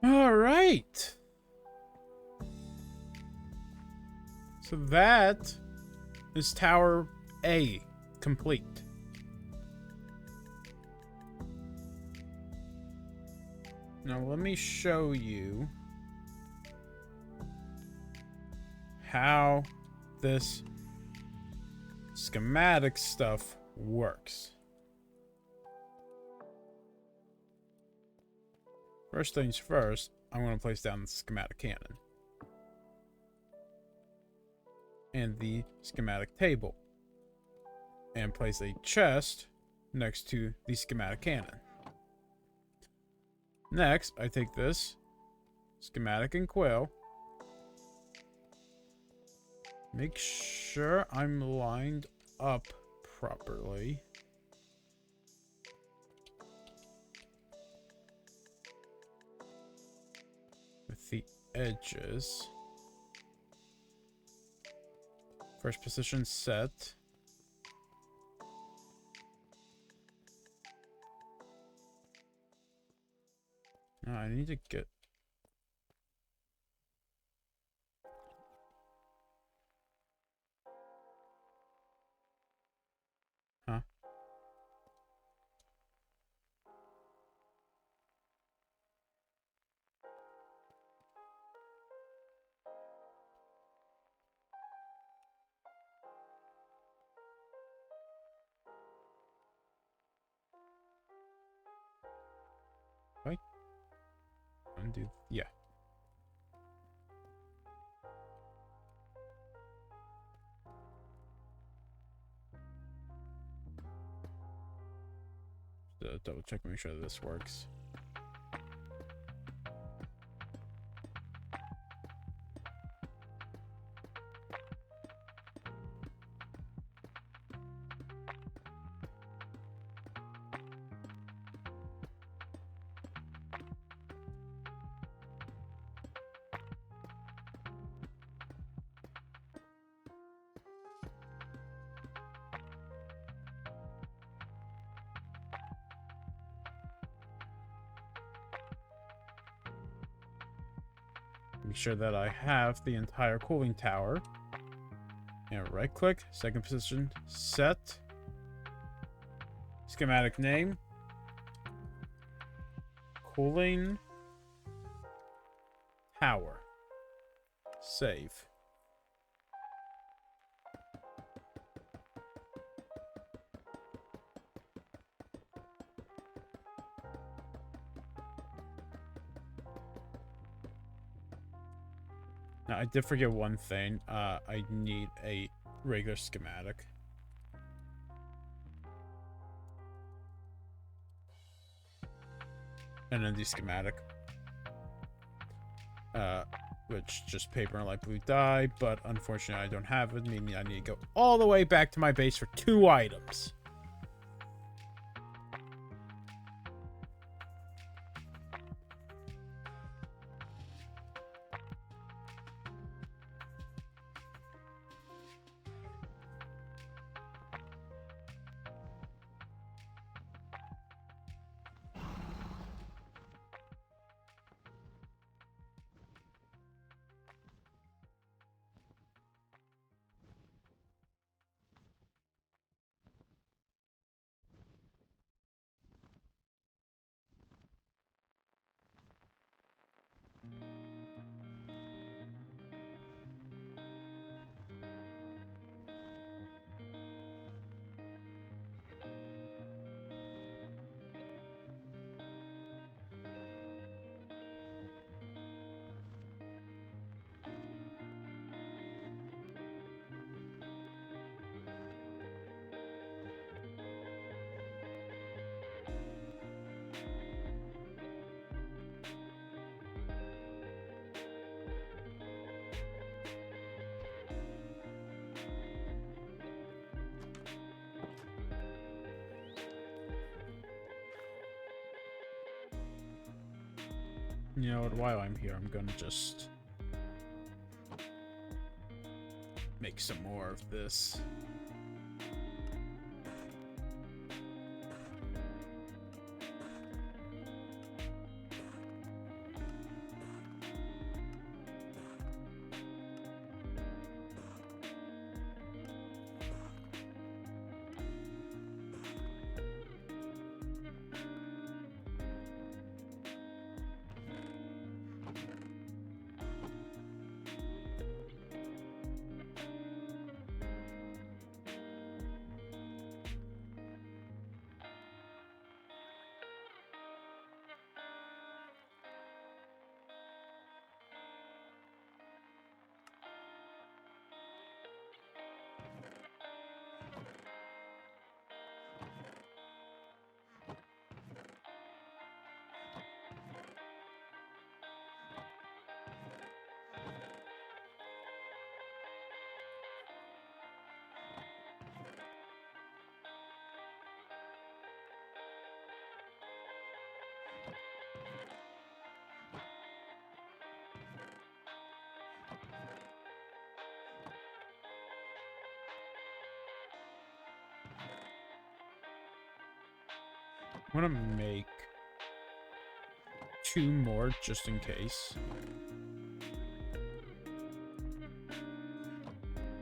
All right. So that is Tower A complete. Now let me show you how this schematic stuff works. First things first, I'm going to place down the schematic cannon and the schematic table and place a chest next to the schematic cannon. Next, I take this schematic and quill. Make sure I'm lined up properly. With the edges. First position set. Now I need to get... Huh? Wait. Undo. Yeah. Double check, make sure that this works. Make sure that I have the entire cooling tower. And right click, second position, set. Schematic name. Cooling tower. Save. Now, I did forget one thing. I need a regular schematic. And then the schematic. Which just paper and light blue dye, but unfortunately I don't have it, meaning I need to go all the way back to my base for 2 items. You know what, while I'm here, I'm gonna just make some more of this. gonna make 2 more just in case.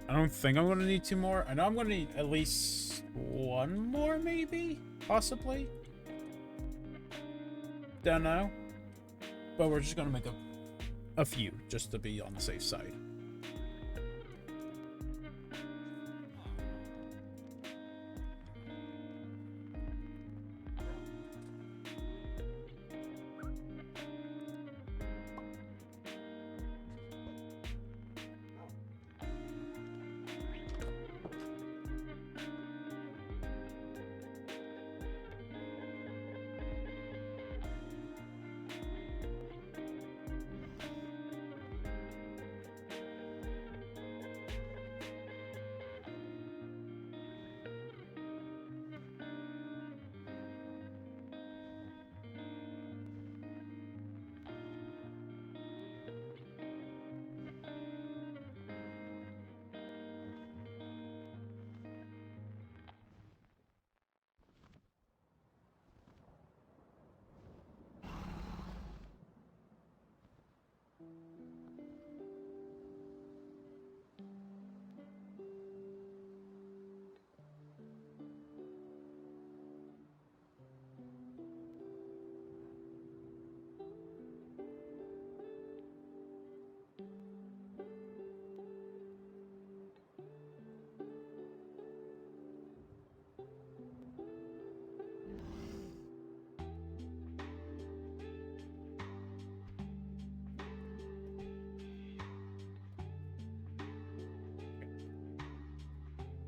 I don't think I'm gonna need 2 more. I know I'm gonna need at least 1 more, maybe? Possibly? Don't know. But we're just gonna make a few, just to be on the safe side.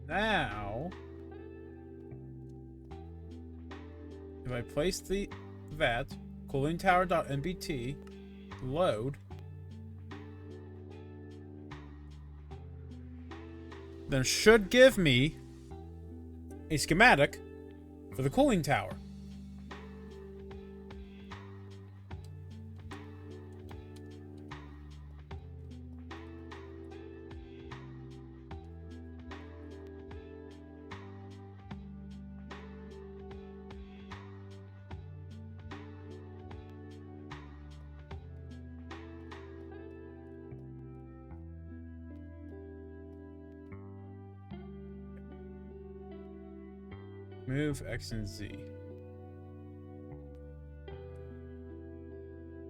Now, if I place that cooling tower.mpt load, then it should give me a schematic for the cooling tower. Move X and Z.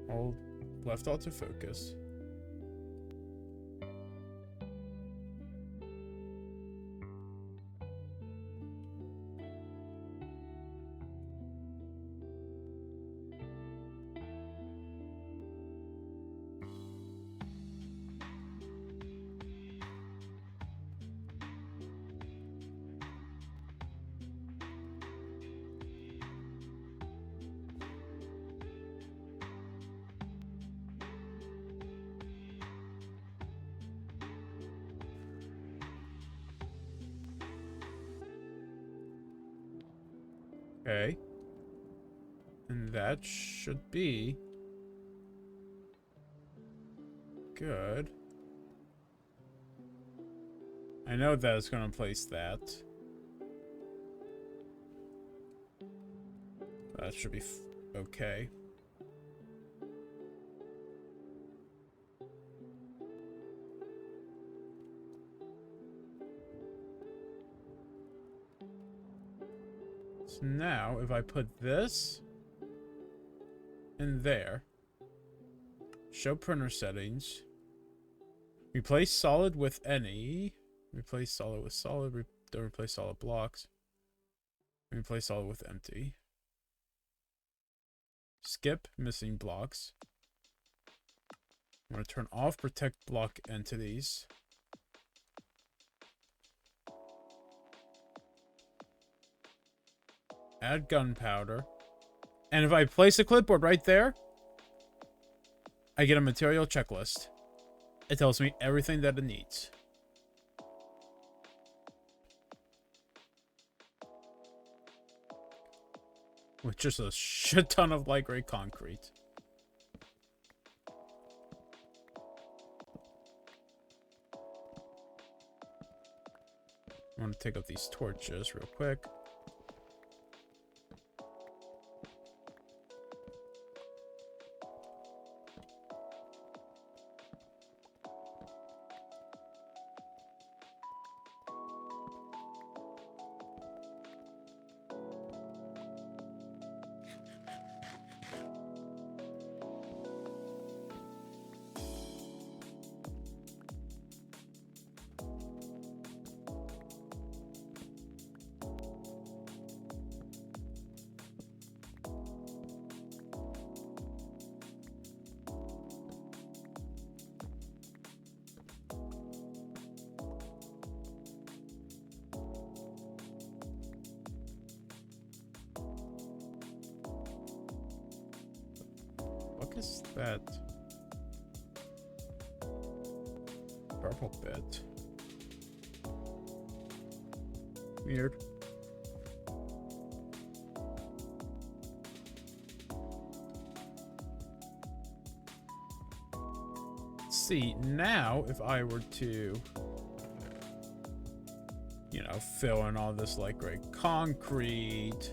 Hold left alt to focus. Okay. And that should be good. I know that it's going to place that. That should be okay. So now, if I put this in there, show printer settings, replace solid with any, replace solid with solid, don't replace solid blocks, replace solid with empty, skip missing blocks. I'm going to turn off protect block entities. Add gunpowder. And if I place a clipboard right there, I get a material checklist. It tells me everything that it needs. With just a shit ton of light gray concrete. I'm gonna take up these torches real quick. is that purple bit? Weird. See, now if I were to, you know, fill in all this light gray concrete,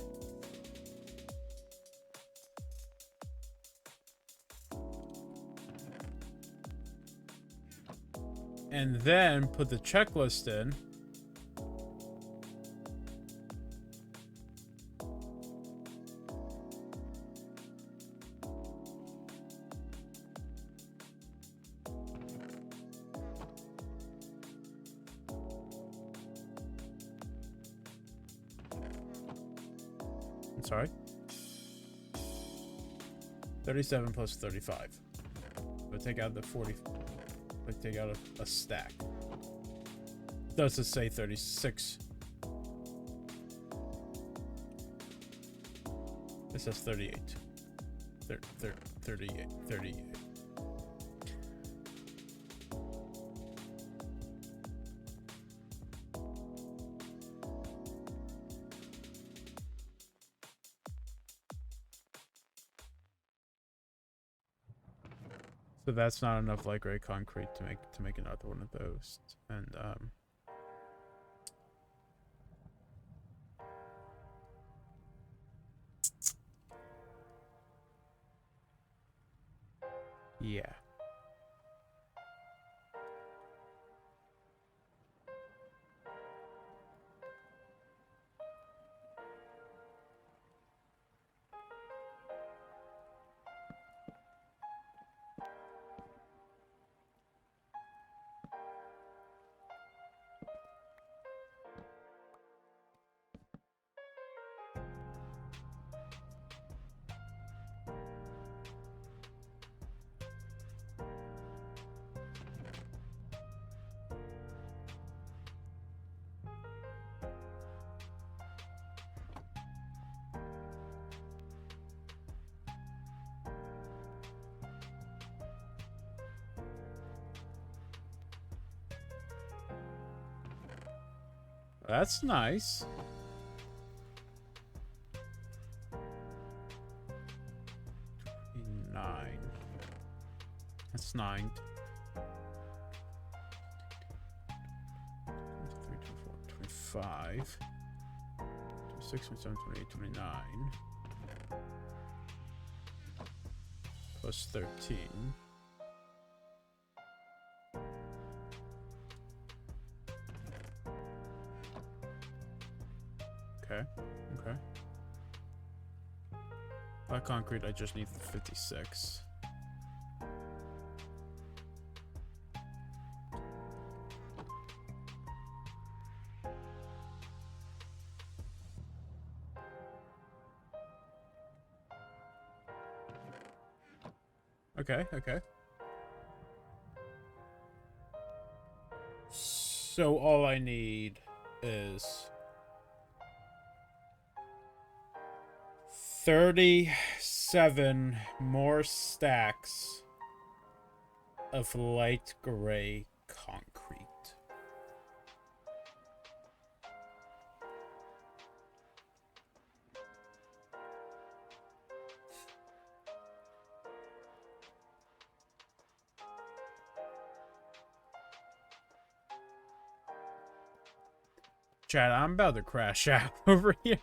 and then put the checklist in, sorry, 37 plus 35. But take out the 40. Like take out a stack. Does it say 36? It says 38. 38. So that's not enough light gray concrete to make another one of those. And yeah. That's nice. Nine. That's 9. 23, 24, 25. 26, 27, 28, 29. Plus 13. Okay. Black concrete, I just need 56. Okay. So all I need is 37 more stacks of light gray concrete. Chad, I'm about to crash out over here.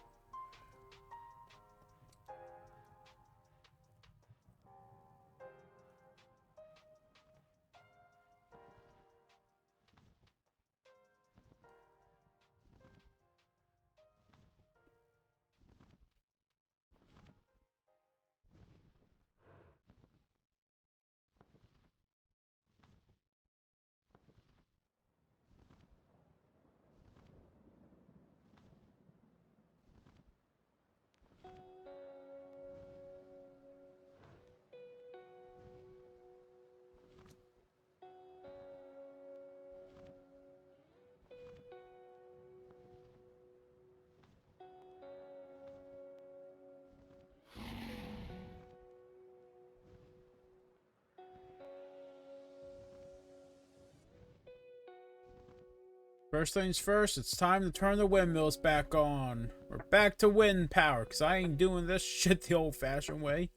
First things first, it's time to turn the windmills back on. We're back to wind power, because I ain't doing this shit the old-fashioned way.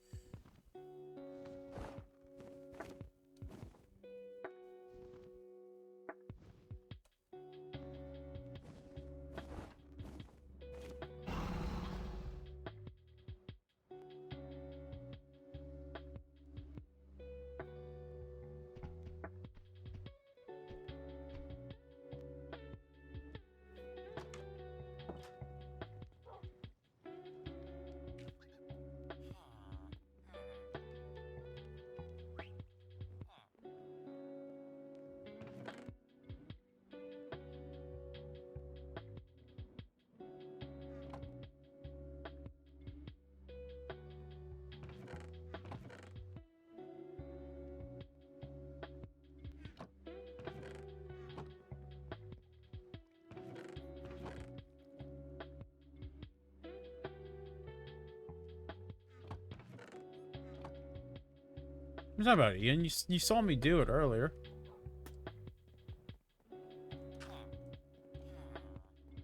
What's that about, Ian? You saw me do it earlier.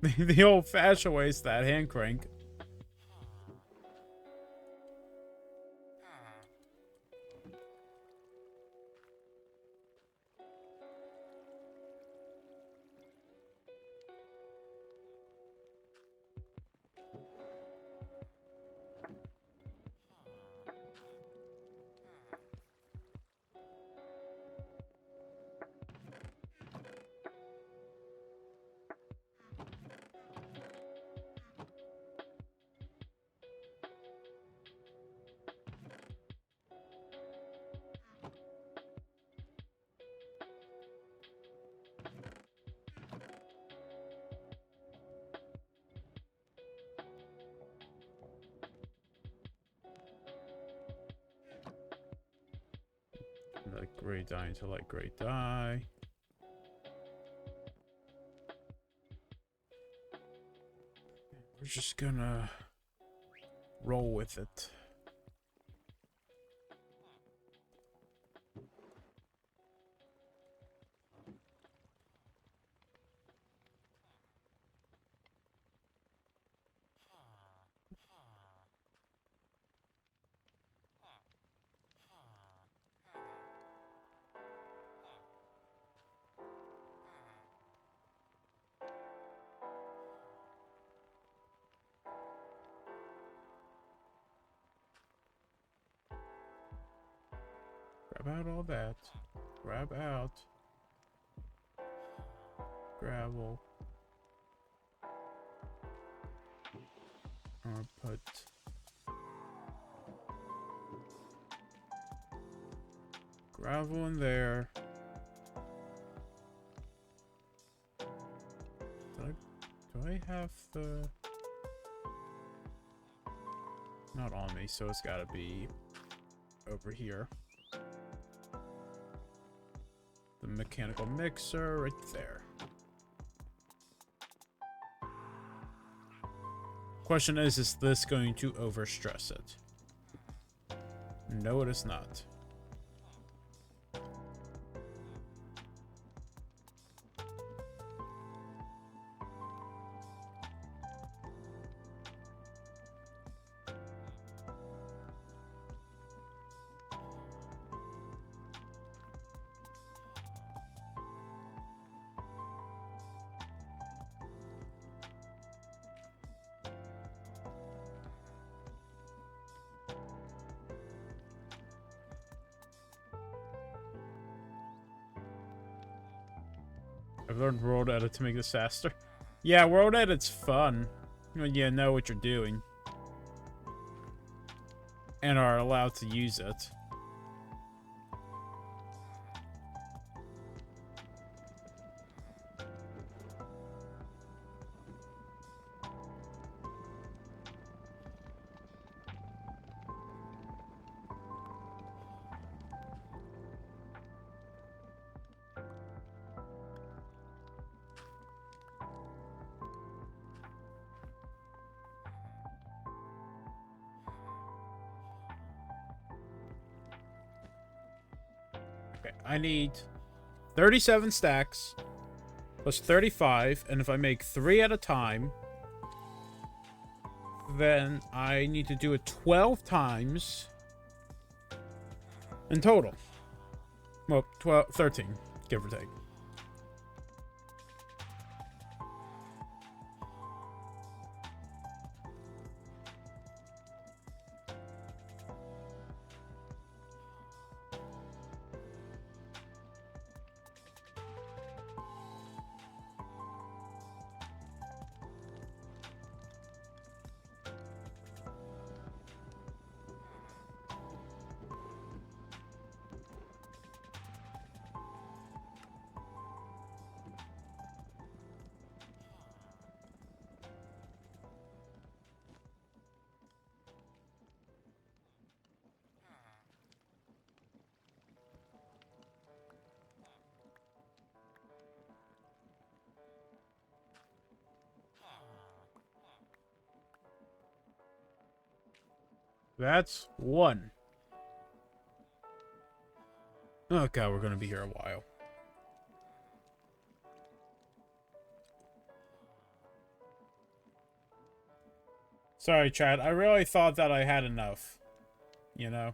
The old-fashioned way is that hand crank. Like gray dye into light gray dye. We're just gonna roll with it. Grab out all that. Grab out gravel. Or put gravel in there. Do I have the... Not on me, so it's gotta be over here. The mechanical mixer right there. Question is this going to overstress it? No, it is not. I've learned world edit to make this faster. Yeah, world edit's fun when you know what you're doing and are allowed to use it. Okay, I need 37 stacks plus 35, and if I make 3 at a time, then I need to do it 12 times in total. Well, 13, give or take. That's 1. Oh god, we're gonna be here a while. Sorry, Chad. I really thought that I had enough. You know?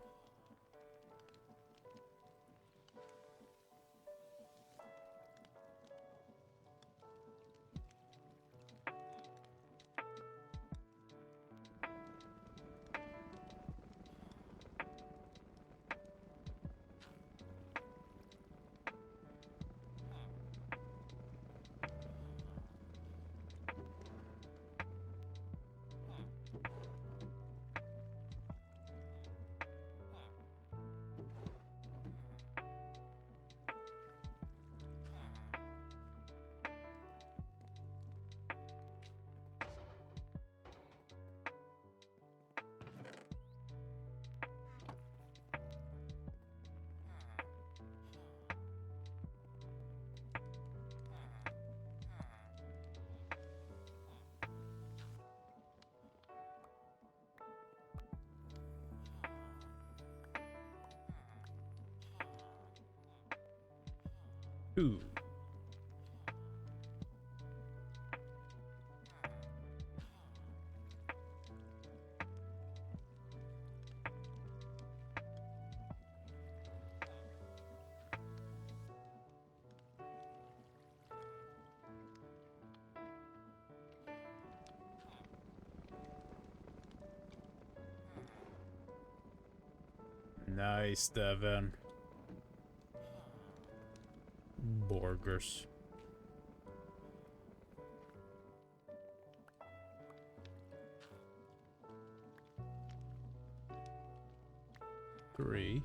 Ooh. Nice, Devin. Burgers. Three.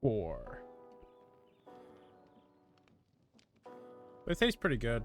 Four. It tastes pretty good.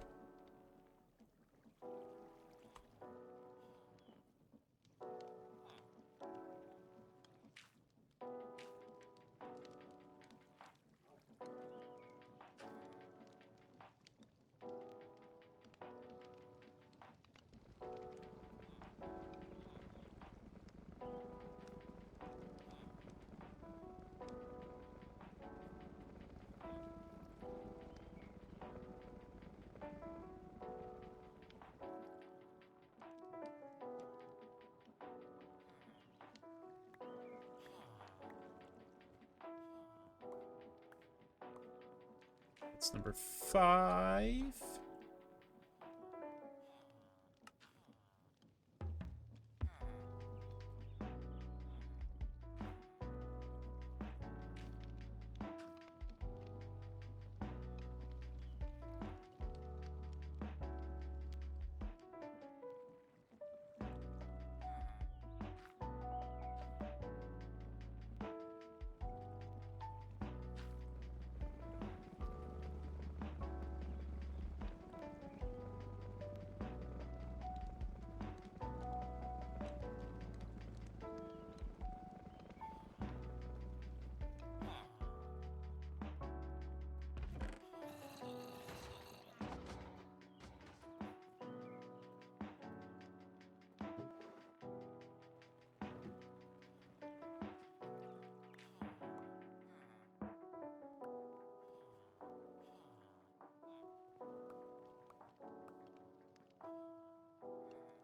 That's number 5.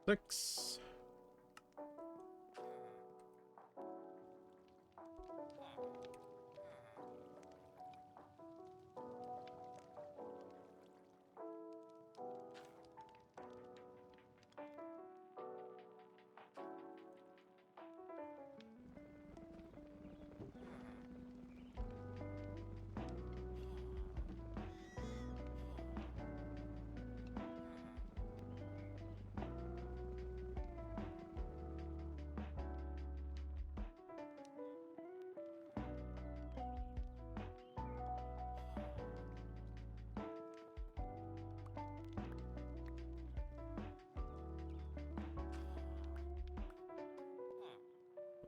6.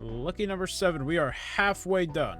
Lucky number 7. We are halfway done.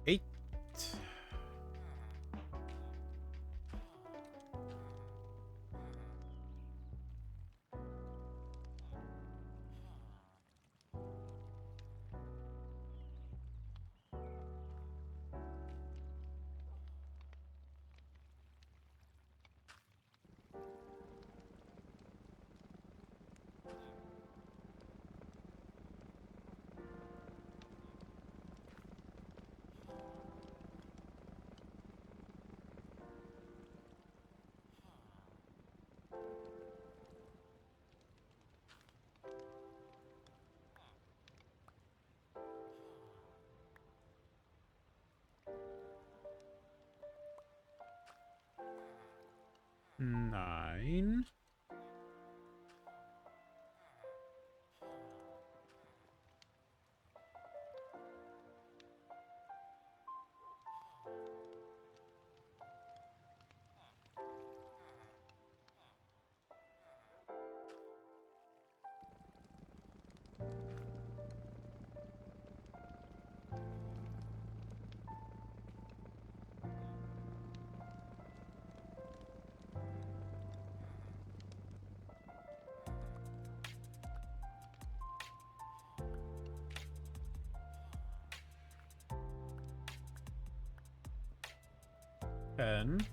Eight. 9. Ten.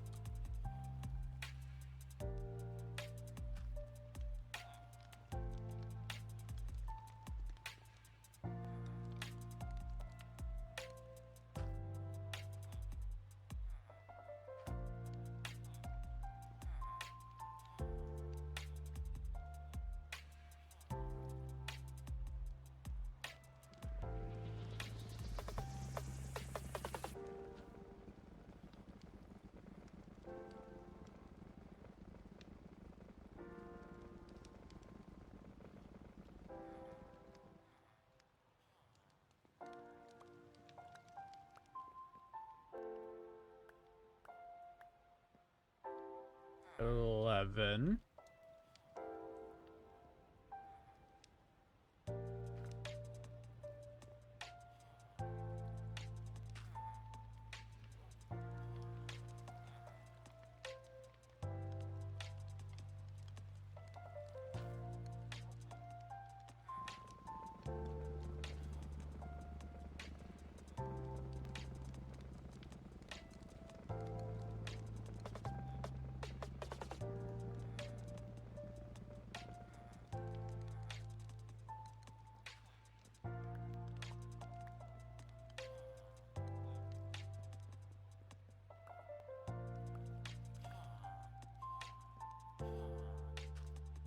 Eleven.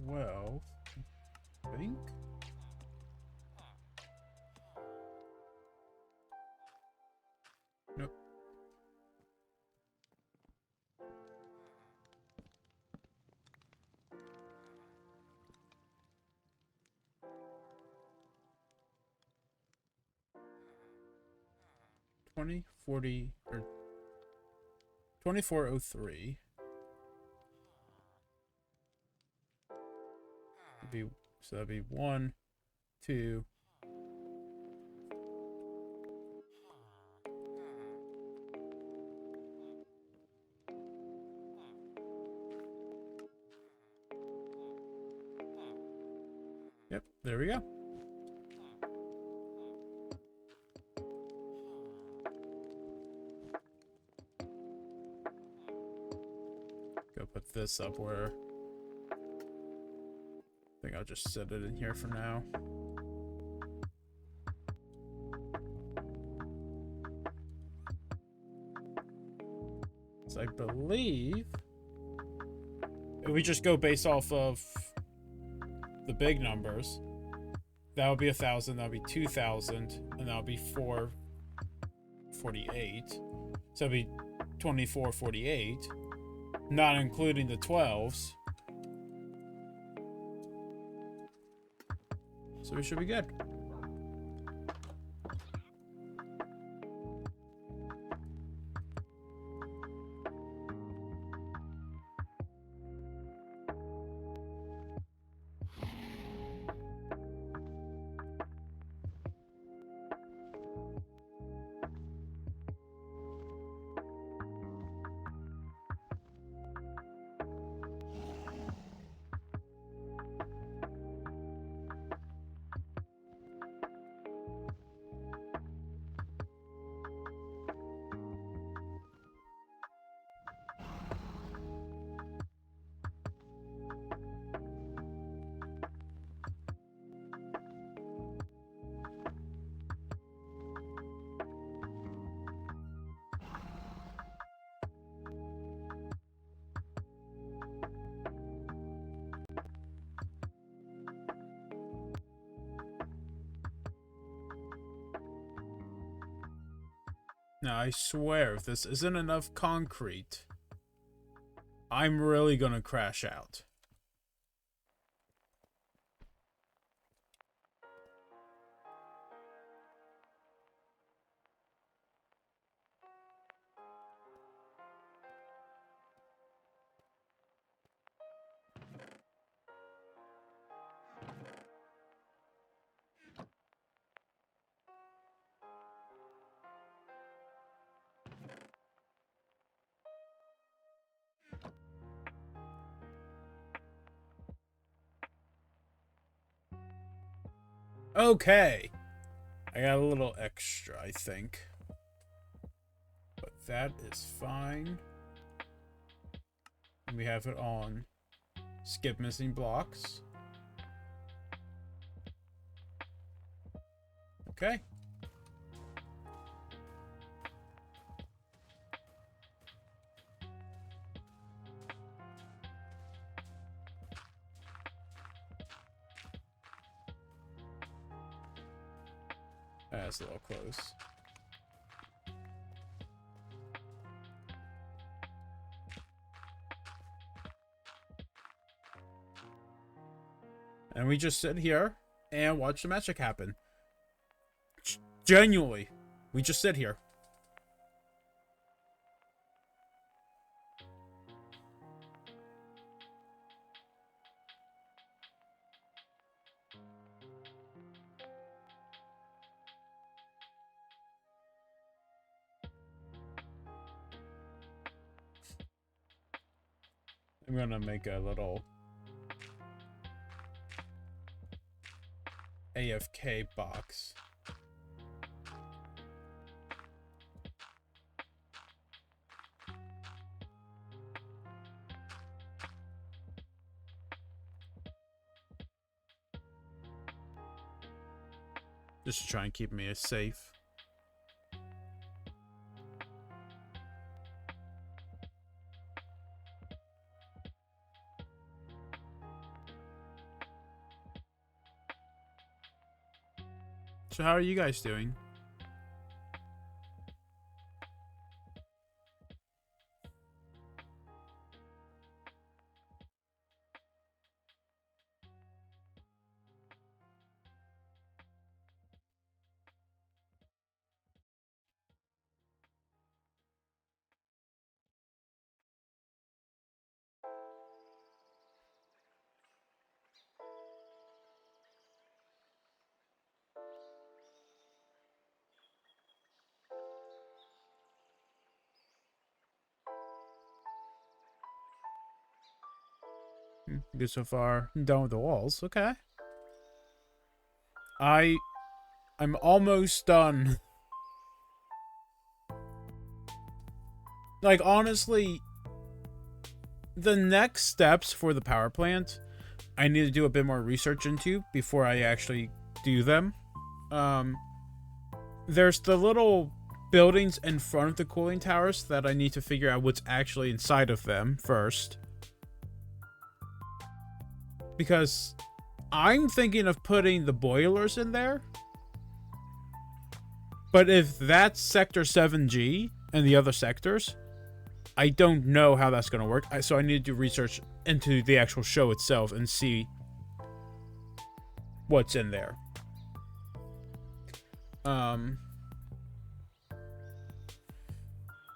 Well, I think 2040 or 2403. That'd be 1, 2. Yep, there we go. Go put this up where... I think I'll just set it in here for now. So I believe... if we just go based off of the big numbers, that would be 1,000, that would be 2,000, and that would be 448. So it'd be 2448, not including the 12s. So we should be good. Now, I swear, if this isn't enough concrete, I'm really gonna crash out. Okay. I got a little extra, I think. But that is fine. And we have it on skip missing blocks. Okay. That's a little close. And we just sit here and watch the magic happen. Genuinely. We just sit here. I'm gonna make a little AFK box. Just to try and keep me as safe. So how are you guys doing? Good so far. I'm done with the walls. Okay. I'm almost done. Like, honestly, the next steps for the power plant, I need to do a bit more research into before I actually do them. There's the little buildings in front of the cooling towers that I need to figure out what's actually inside of them first. Because I'm thinking of putting the boilers in there. But if that's Sector 7G and the other sectors, I don't know how that's going to work. So I need to do research into the actual show itself and see what's in there.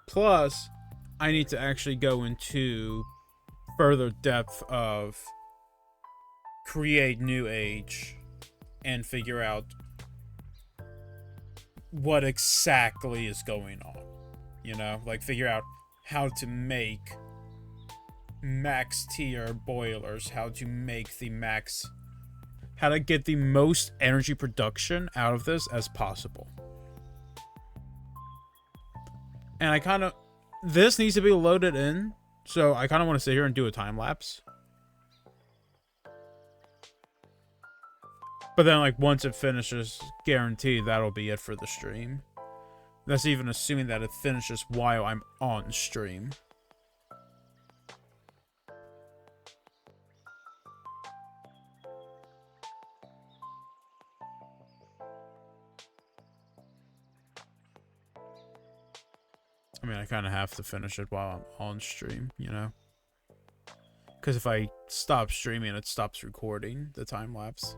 Plus, I need to actually go into further depth of create New Age and figure out what exactly is going on. You know, like figure out how to make max tier boilers, how to make the max, how to get the most energy production out of this as possible. And I kind of, this needs to be loaded in, so I kind of want to sit here and do a time lapse. But then, like, once it finishes, guaranteed that'll be it for the stream. That's even assuming that it finishes while I'm on stream. I mean, I kind of have to finish it while I'm on stream, you know? Because if I stop streaming, it stops recording the time-lapse.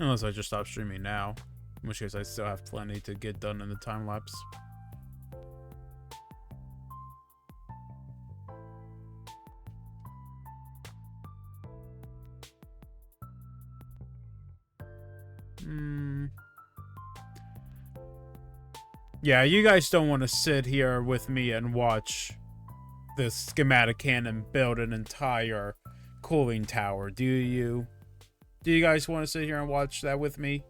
Unless I just stop streaming now. In which case, I still have plenty to get done in the time-lapse. Yeah, you guys don't want to sit here with me and watch this schematic cannon build an entire cooling tower, do you? Do you guys want to sit here and watch that with me?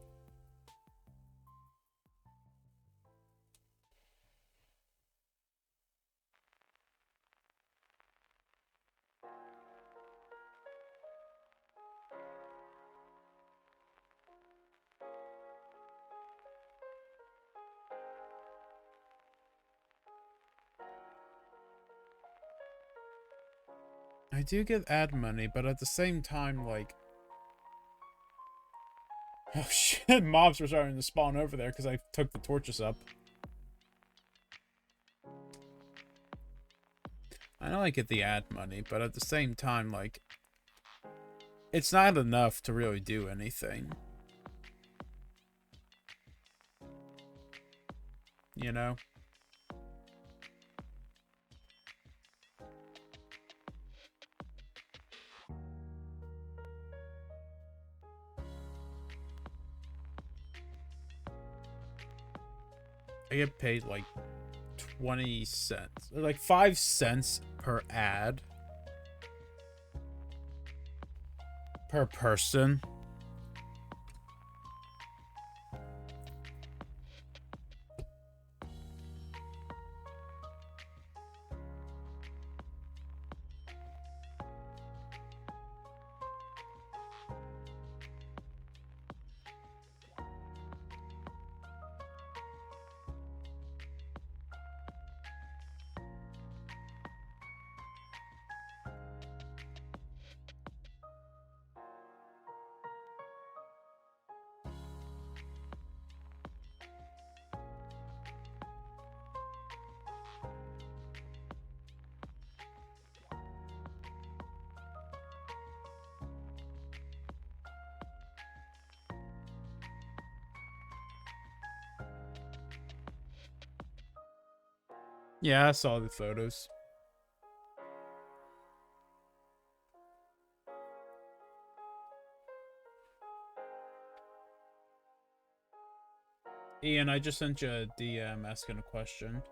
I do get ad money, but at the same time, like... Oh shit, mobs were starting to spawn over there because I took the torches up. I know I get the ad money, but at the same time, like... It's not enough to really do anything. You know? I get paid like 20 cents, like 5 cents per ad per person. Yeah, I saw the photos. Ian, I just sent you a DM asking a question.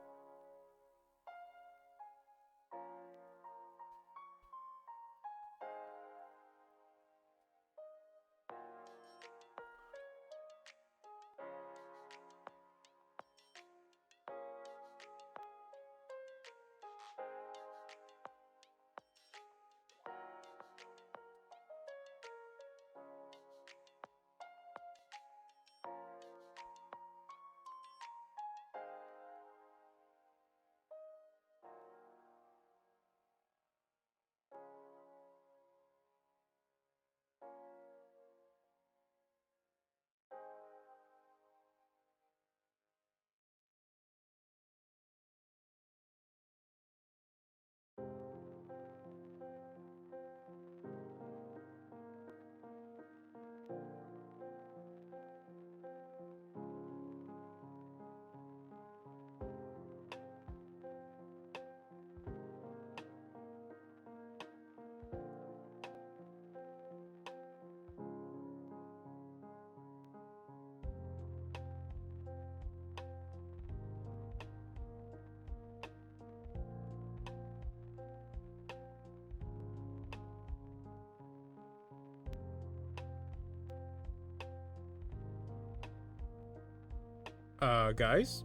Guys?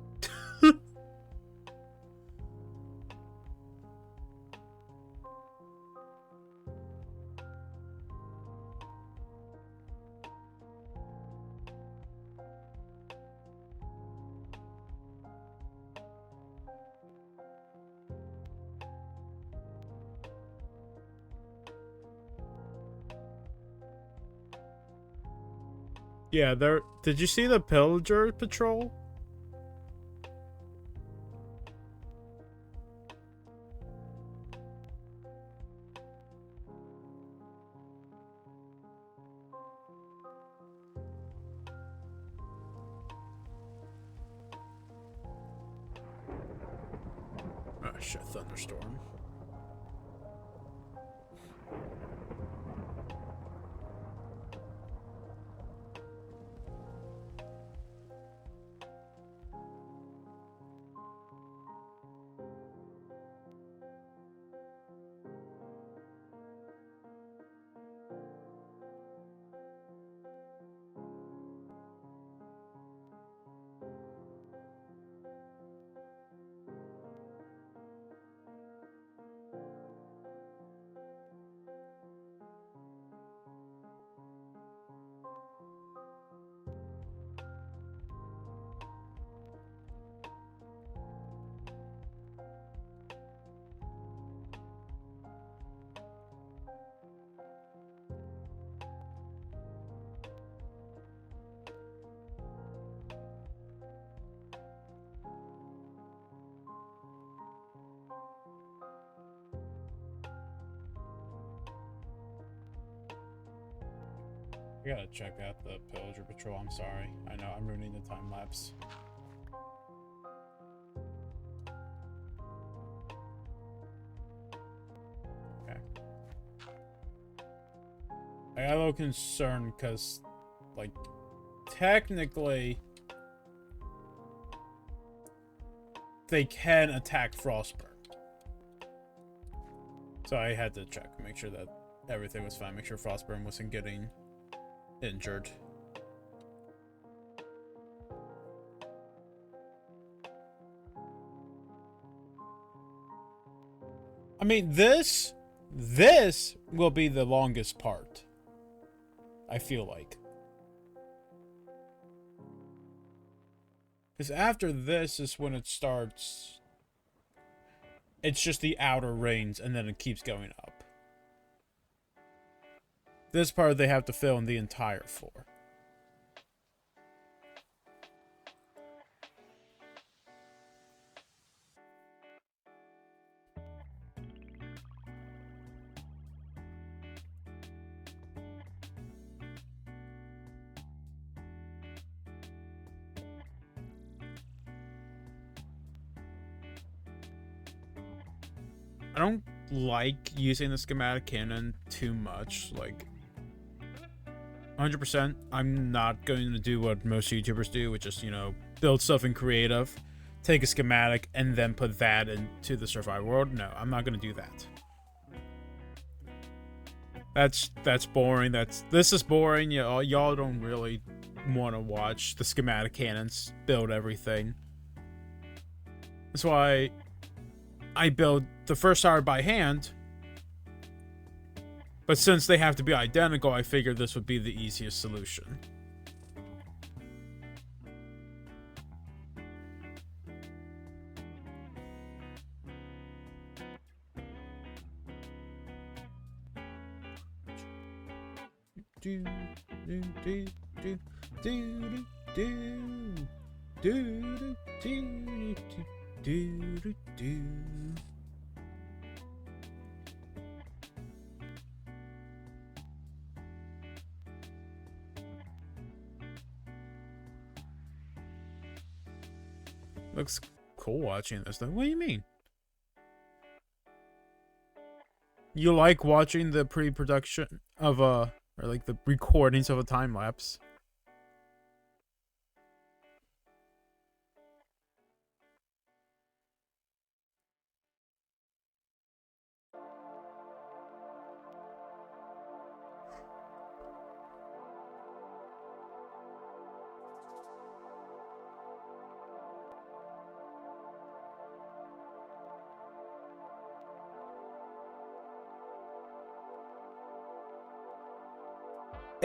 Yeah, there. Did you see the Pillager Patrol? Oh shit, thunderstorm. I gotta check out the Pillager Patrol, I'm sorry. I know, I'm ruining the time lapse. Okay. I got a little concerned because, like, technically, they can attack Frostburn. So I had to check, make sure that everything was fine, make sure Frostburn wasn't getting injured. I mean, this will be the longest part, I feel like. Because after this is when it starts. It's just the outer range, and then it keeps going up. This part they have to fill in the entire floor. I don't like using the schematic cannon too much. Like, 100%, I'm not going to do what most YouTubers do, which is, you know, build stuff in creative, take a schematic, and then put that into the survival world. No, I'm not going to do that. That's boring. This is boring. Y'all don't really want to watch the schematic cannons build everything. That's why I build the first tower by hand. But since they have to be identical, I figured this would be the easiest solution. Looks cool watching this though. What do you mean? You like watching the pre-production of or like the recordings of a time lapse?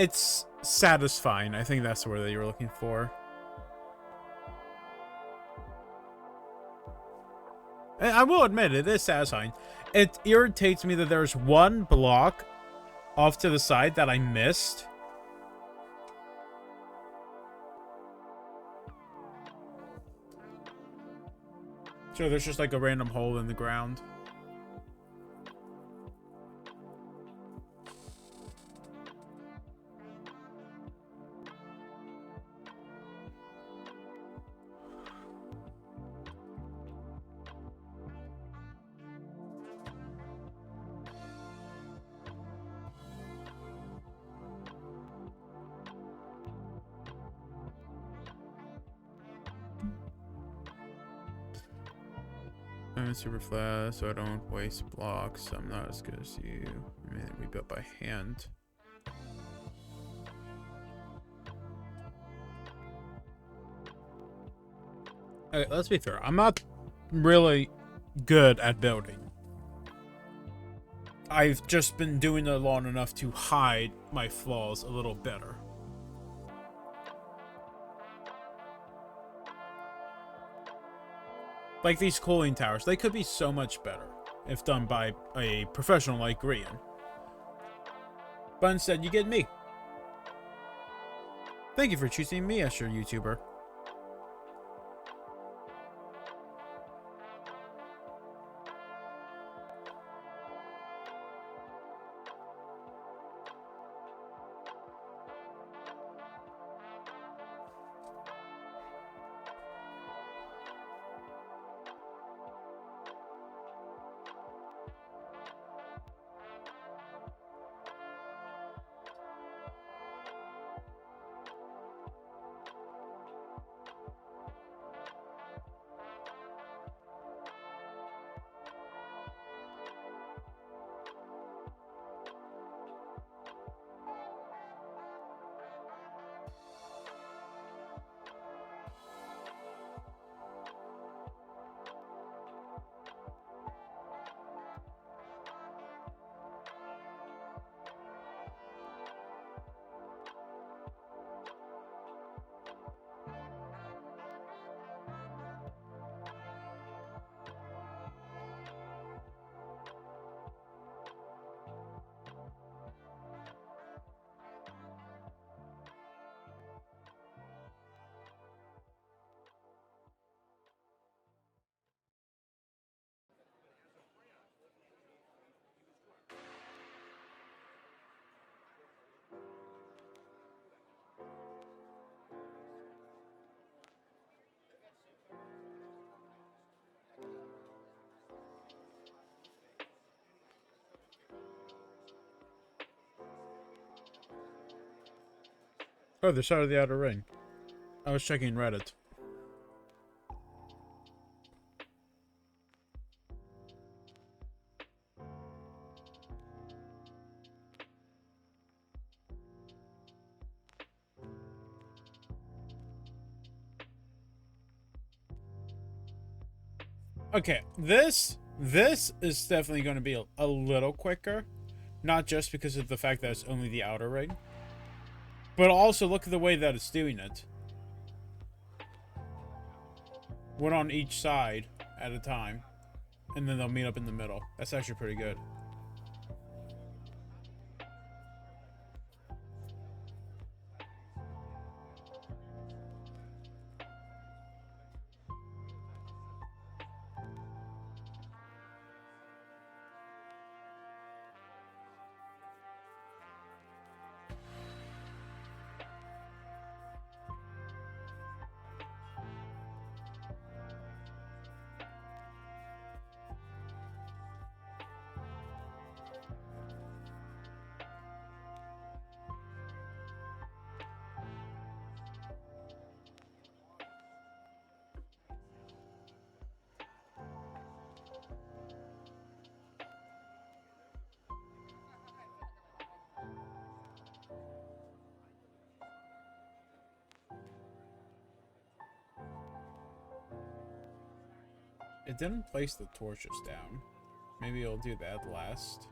it's satisfying. I think that's the word that you were looking for. And I will admit, it is satisfying. It irritates me that there's one block off to the side that I missed. So there's just like a random hole in the ground. I'm super flat, so I don't waste blocks. I'm not as good as you. I mean, we built by hand. Okay, let's be fair. I'm not really good at building. I've just been doing it long enough to hide my flaws a little better. Like these cooling towers, they could be so much better if done by a professional like Rian. But instead, you get me. Thank you for choosing me as your YouTuber. Oh, the shot of the outer ring. I was checking Reddit. Okay, this is definitely going to be a little quicker. Not just because of the fact that it's only the outer ring, but also look at the way that it's doing it. One on each side at a time, and then they'll meet up in the middle. That's actually pretty good. It didn't place the torches down. Maybe it'll do that last.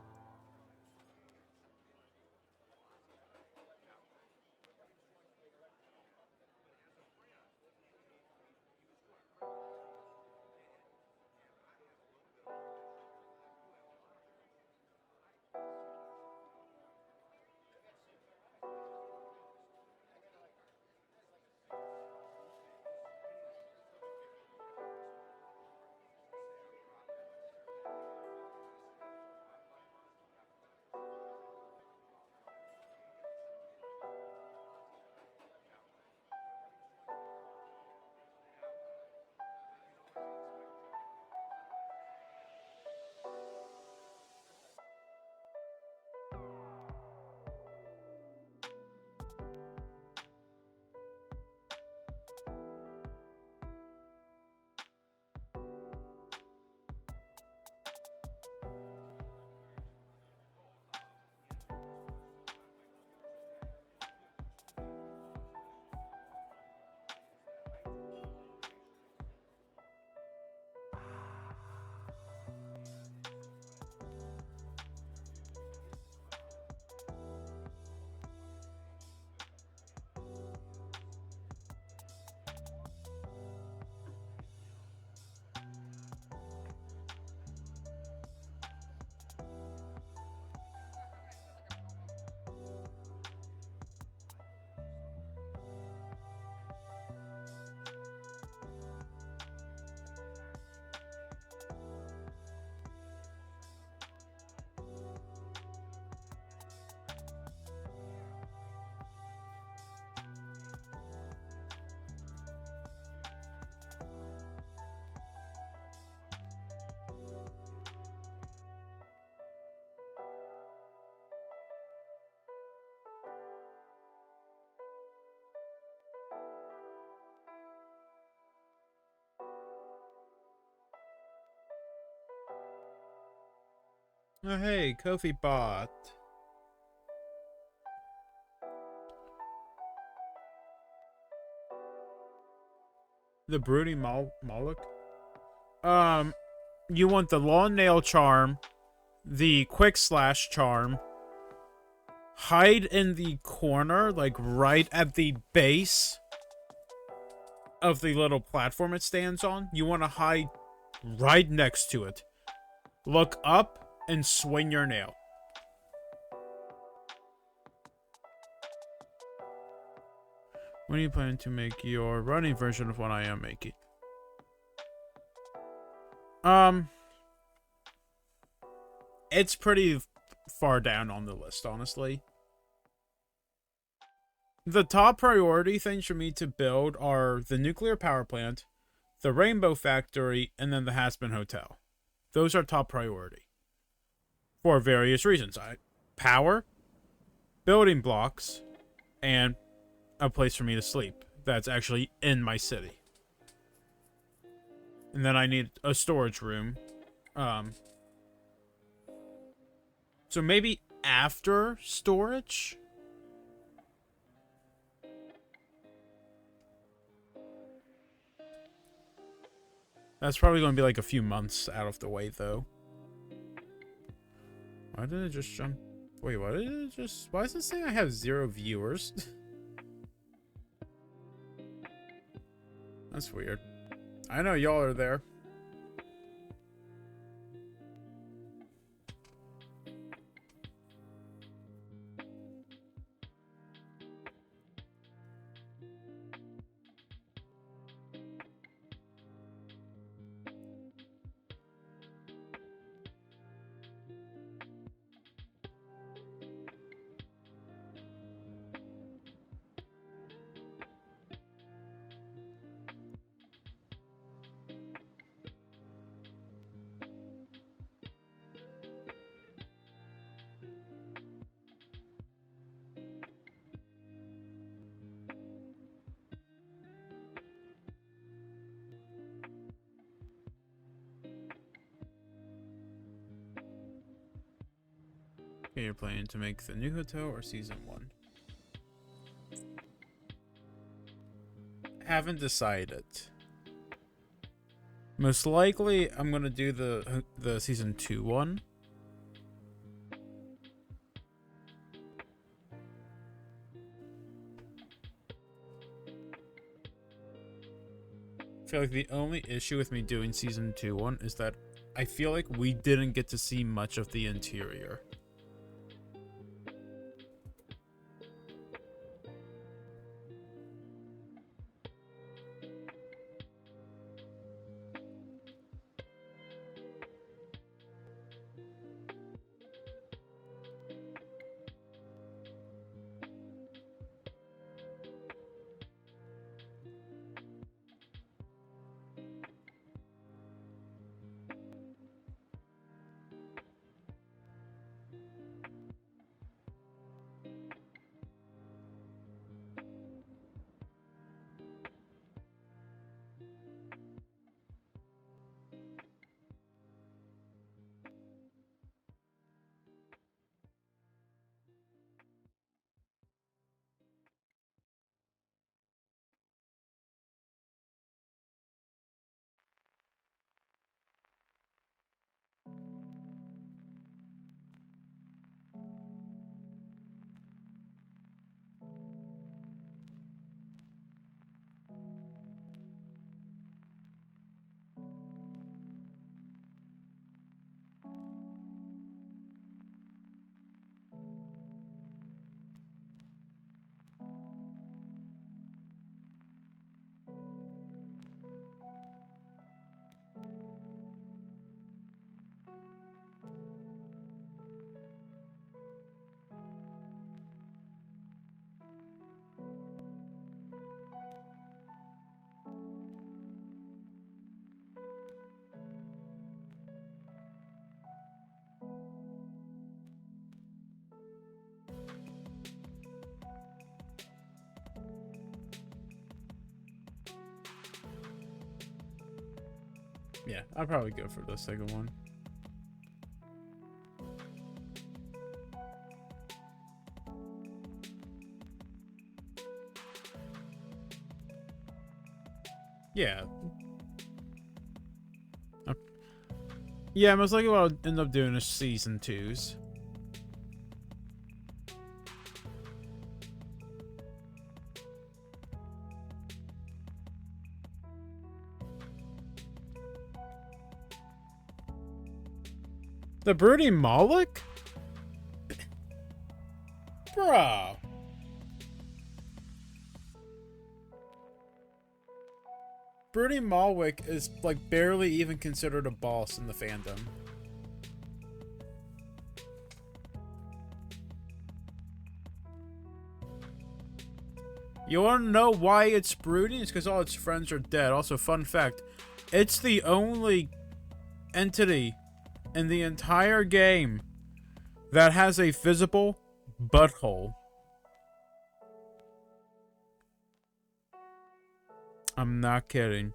Oh, hey, Kofi bot. The brooding Moloch? You want the long nail charm, the quick slash charm, hide in the corner, like right at the base of the little platform it stands on. You want to hide right next to it. Look up and swing your nail. When are you planning to make your running version of what I am making? It's pretty far down on the list, honestly. The top priority things for me to build are the nuclear power plant, the Rainbow Factory, and then the Hasbin Hotel. Those are top priority. For various reasons. Power, building blocks, and a place for me to sleep that's actually in my city. And then I need a storage room. So maybe after storage? That's probably going to be like a few months out of the way, though. Why did it just jump? Wait, why did it just... Why is it saying I have 0 viewers? That's weird. I know y'all are there. Okay, you're planning to make the new hotel or season 1? Haven't decided. Most likely, I'm gonna do the season 2 one. I feel like the only issue with me doing season 2 one is that I feel like we didn't get to see much of the interior. Yeah, I'll probably go for the second one. Yeah. Yeah, most likely what I'll end up doing is season 2s. The Broody Moloch? Bruh. Broody Moloch is, like, barely even considered a boss in the fandom. You wanna know why it's brooding? It's because all its friends are dead. Also, fun fact, it's the only entity in the entire game that has a visible butthole. I'm not kidding.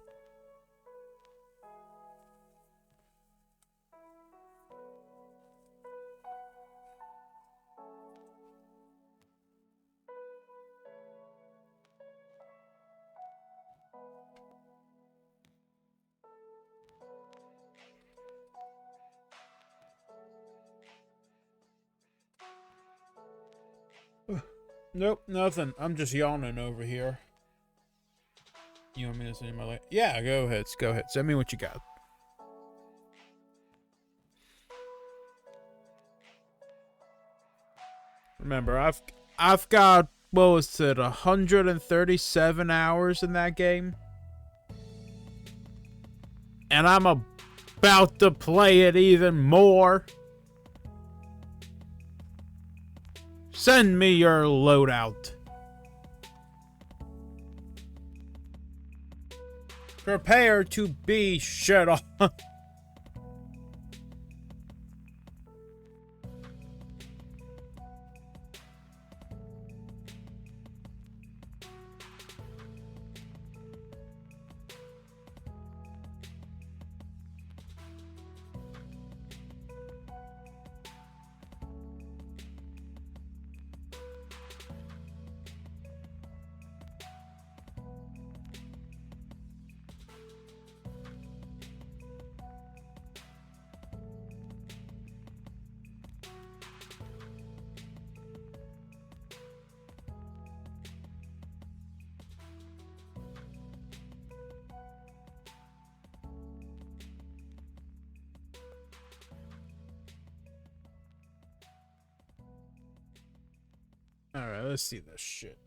Nope, nothing. I'm just yawning over here. You want me to send you my light? Yeah, go ahead. Go ahead. Send me what you got. Remember, I've got, what was it, 137 hours in that game, and I'm about to play it even more. Send me your loadout. Prepare to be shit on. Alright, let's see this shit.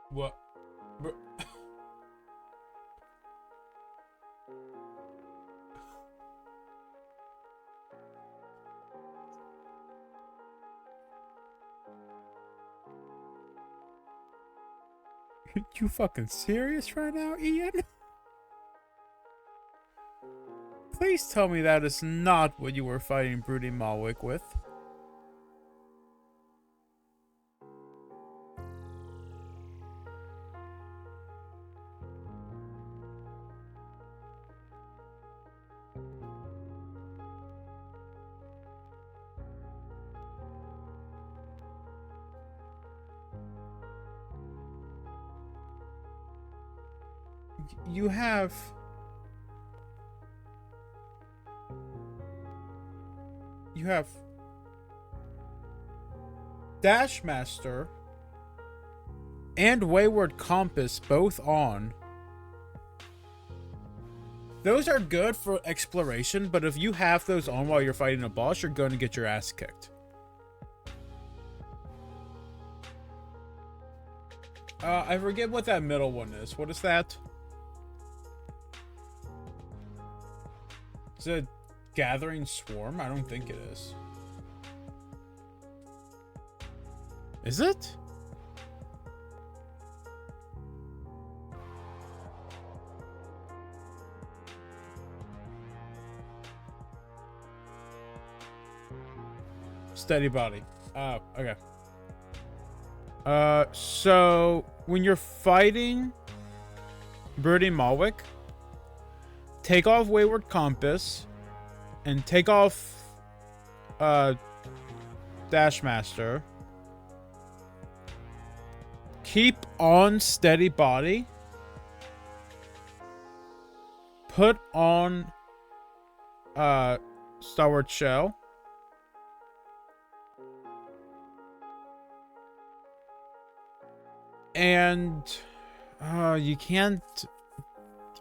What? You fucking serious right now, Ian? Please tell me that is not what you were fighting Broody Moloch with. You have... You have... Dashmaster and Wayward Compass both on. Those are good for exploration, but if you have those on while you're fighting a boss, you're going to get your ass kicked. I forget what that middle one is. What is that? Is it Gathering Swarm? I don't think it is. Is it? Steady Body. Oh, okay. So when you're fighting Broody Moloch, take off Wayward Compass and take off Dash Master. Keep on steady body. Put on Starward Shell. And you can't,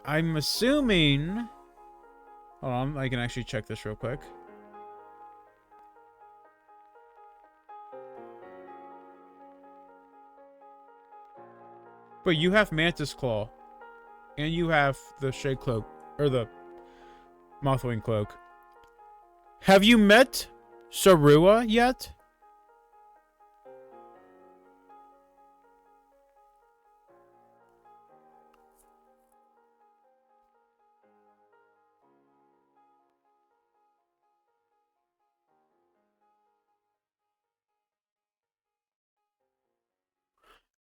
I'm assuming, hold on, I can actually check this real quick. But you have Mantis Claw. And you have the Shade Cloak. Or the Mothwing Cloak. Have you met Sarua yet?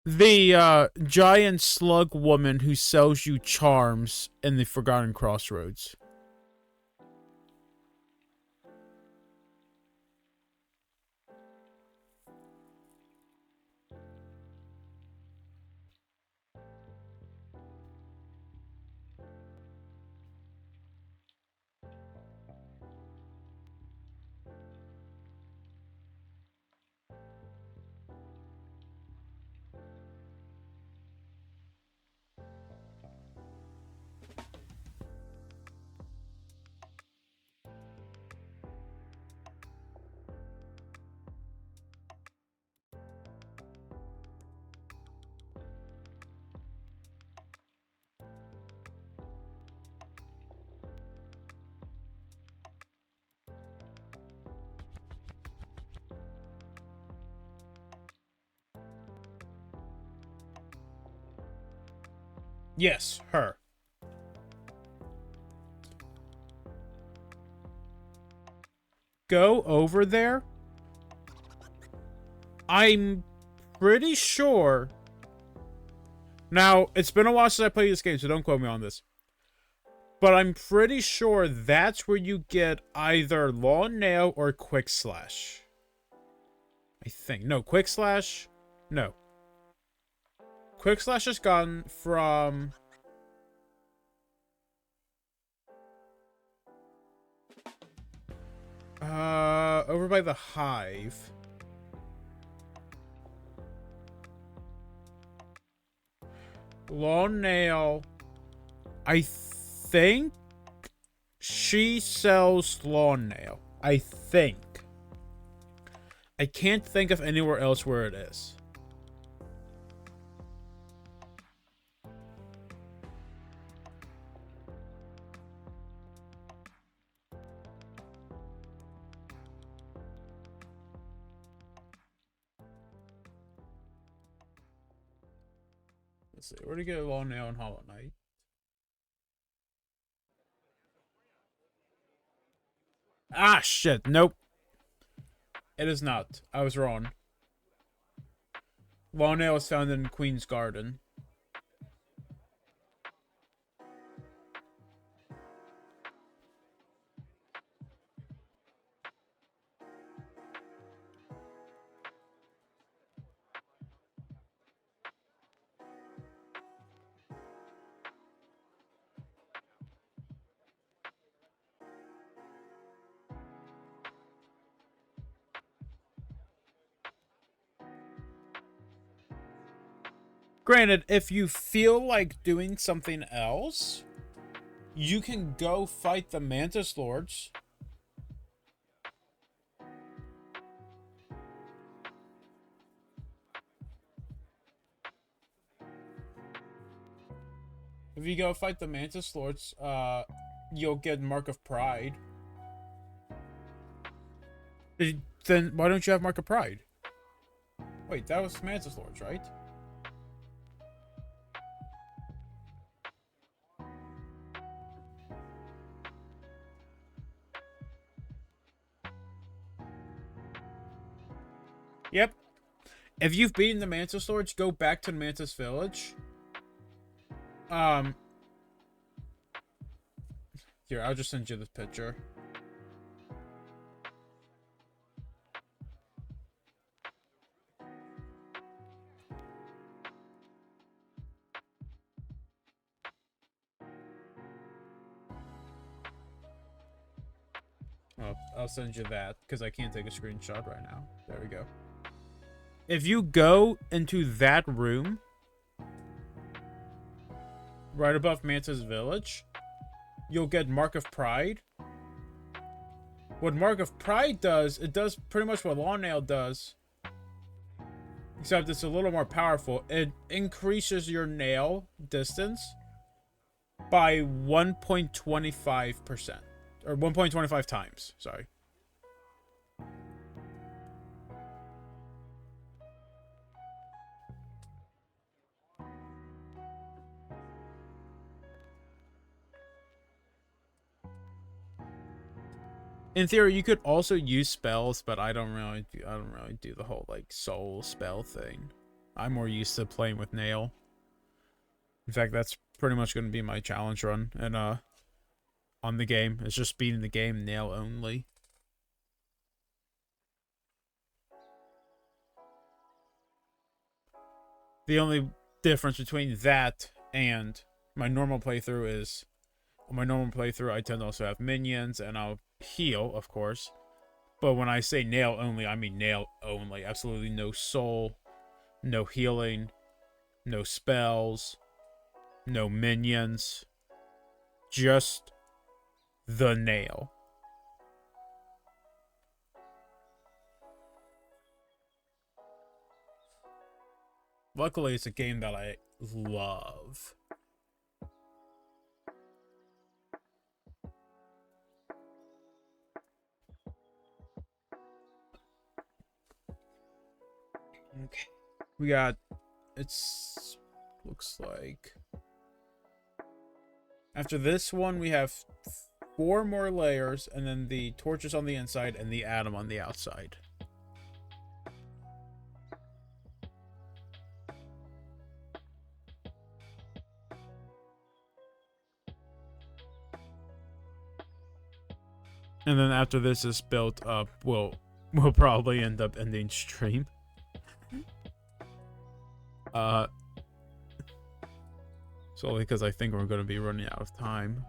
The giant slug woman who sells you charms in the Forgotten Crossroads. Yes, her. Go over there. I'm pretty sure. Now, it's been a while since I played this game, so don't quote me on this. But I'm pretty sure that's where you get either Long Nail or Quick Slash. I think. No, Quick Slash. No. Quick Slash is gotten from... over by the Hive. Long Nail. I think she sells Long Nail. I think. I can't think of anywhere else where it is. Let's see, where to get a Long Nail and Hollow Knight? Ah, shit, nope. It is not. I was wrong. Long Nail is found in Queen's Garden. Granted, if you feel like doing something else, you can go fight the Mantis Lords. If you go fight the Mantis Lords, you'll get Mark of Pride. Then why don't you have Mark of Pride? Wait, that was Mantis Lords, right? Yep. If you've beaten the Mantis Lords, go back to the Mantis Village. Here, I'll just send you this picture. I'll send you that because I can't take a screenshot right now. There we go. If you go into that room right above Manta's village, you'll get Mark of Pride. What Mark of Pride does, it does pretty much what Long Nail does, except it's a little more powerful. It increases your nail distance by 1.25%. Or 1.25 times, sorry. In theory, you could also use spells, but I don't really do the whole like soul spell thing. I'm more used to playing with nail. In fact, that's pretty much going to be my challenge run and on the game. It's just beating the game nail only. The only difference between that and my normal playthrough is, on my normal playthrough, I tend to also have minions, and I'll heal, of course. But when I say nail only, I mean nail only. Absolutely no soul, no healing, no spells, no minions. Just the nail. Luckily, it's a game that I love. Okay. We got... looks like... After this one, we have 4 more layers, and then the torches on the inside and the atom on the outside. And then after this is built up, we'll probably end up ending stream. Solely because I think we're going to be running out of time.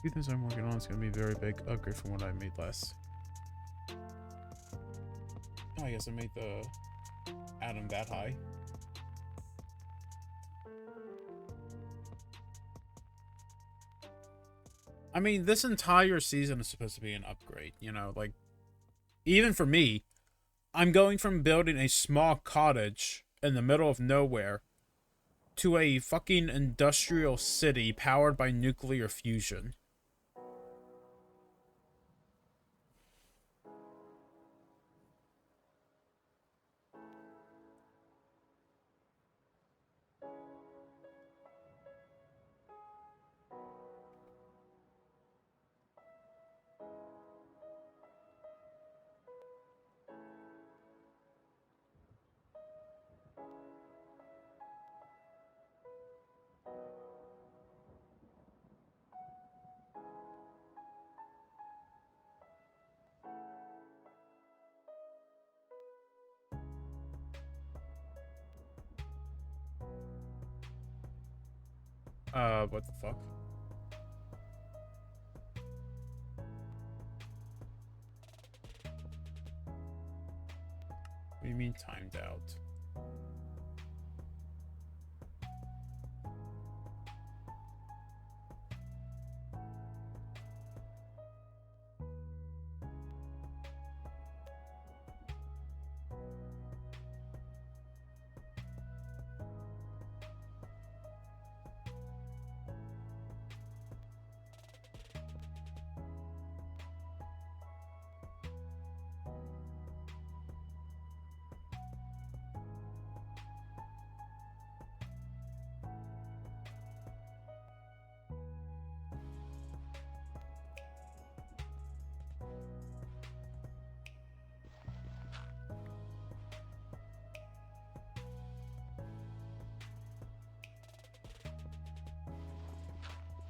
Two things I'm working on is going to be a very big upgrade from what I made last. Oh, I guess I made the atom that high. I mean, this entire season is supposed to be an upgrade, you know, like, even for me, I'm going from building a small cottage in the middle of nowhere to a fucking industrial city powered by nuclear fusion. What the fuck? What do you mean timed out?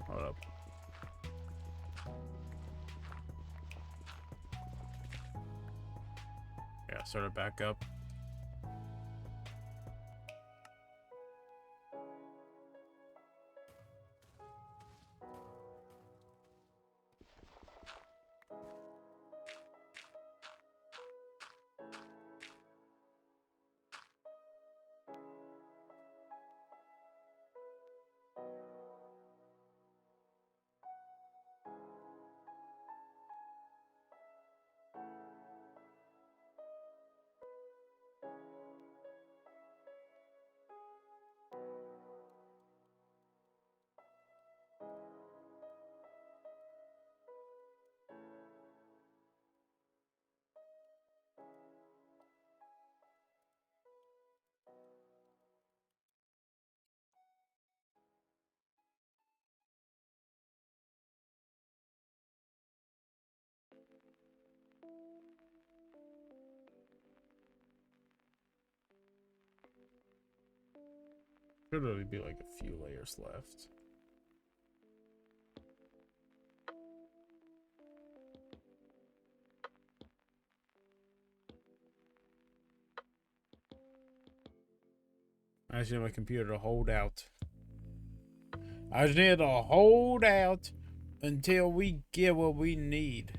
Hold up. Yeah, start it back up. Should really be like a few layers left. I just need my computer to hold out. I just need to hold out until we get what we need.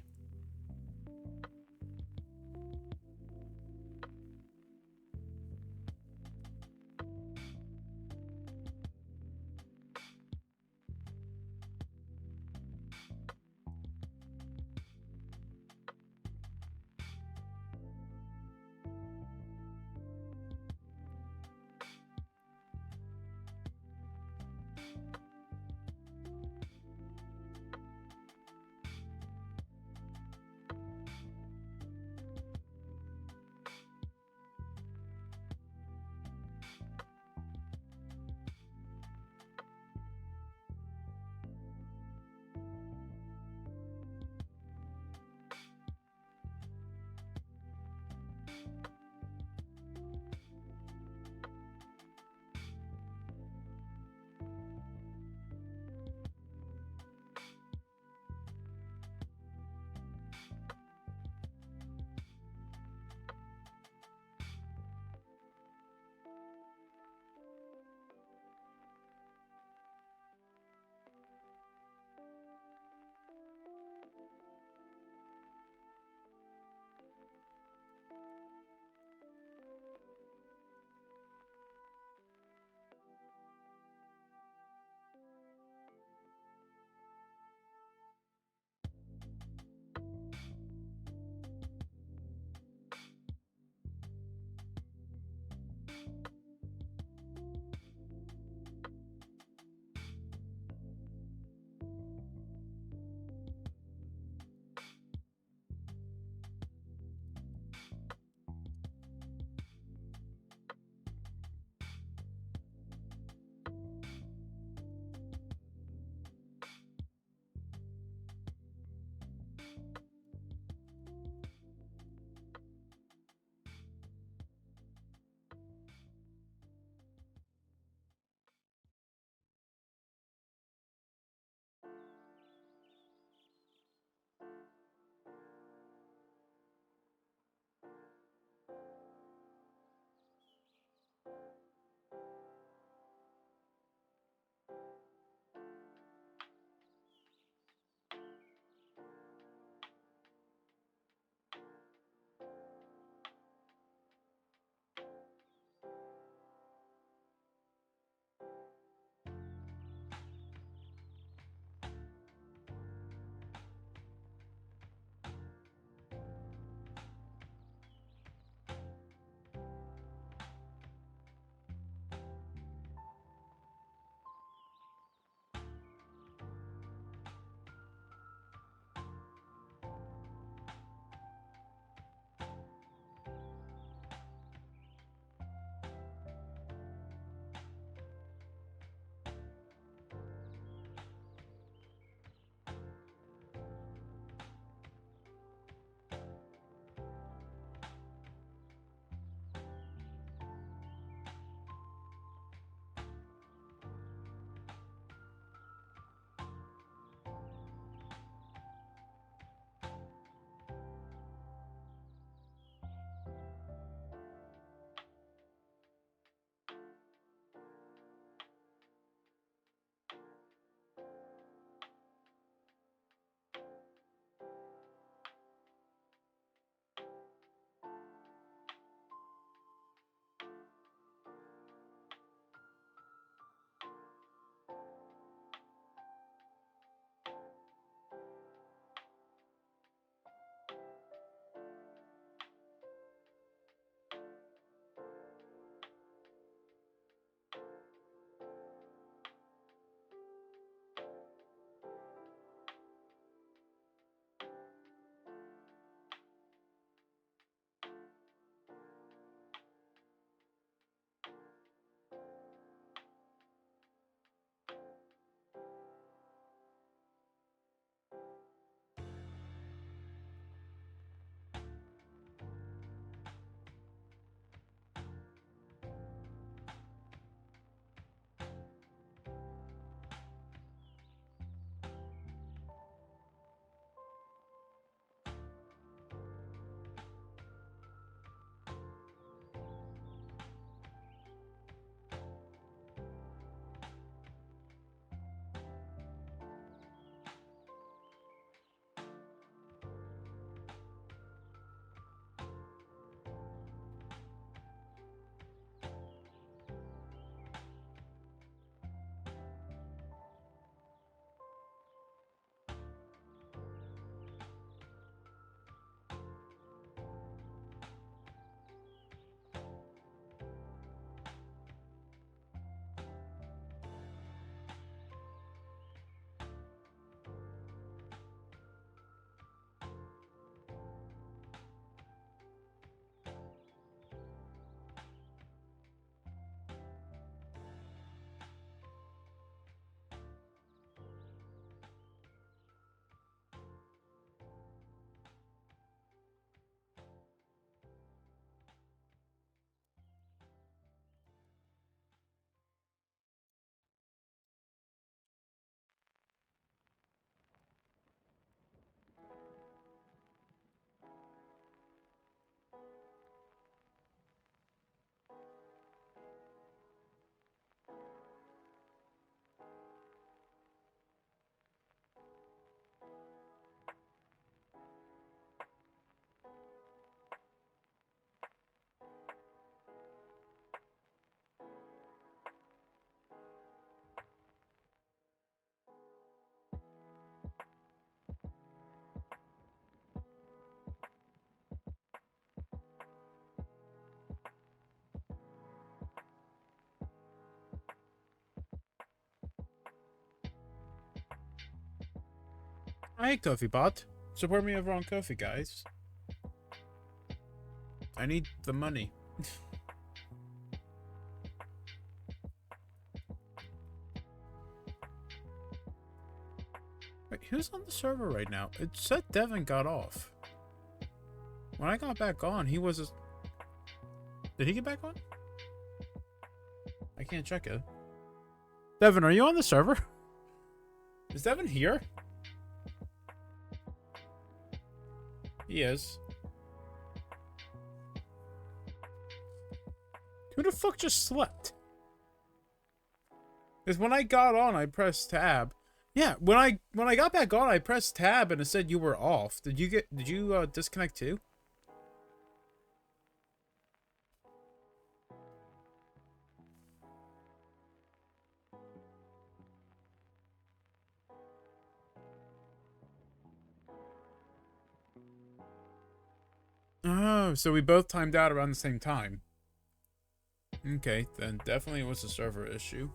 Hi, Kofi Bot. Support me over on Kofi, guys. I need the money. Wait, who's on the server right now? It said Devin got off. When I got back on, he was... Did he get back on? I can't check it. Devin, are you on the server? Is Devin here? He is. Who the fuck just slept? Because when I got on, I pressed tab. Yeah, when I got back on, I pressed tab and it said you were off. Did you disconnect too? Oh, so we both timed out around the same time. Okay, then definitely it was a server issue.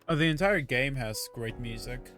Oh, the entire game has great music.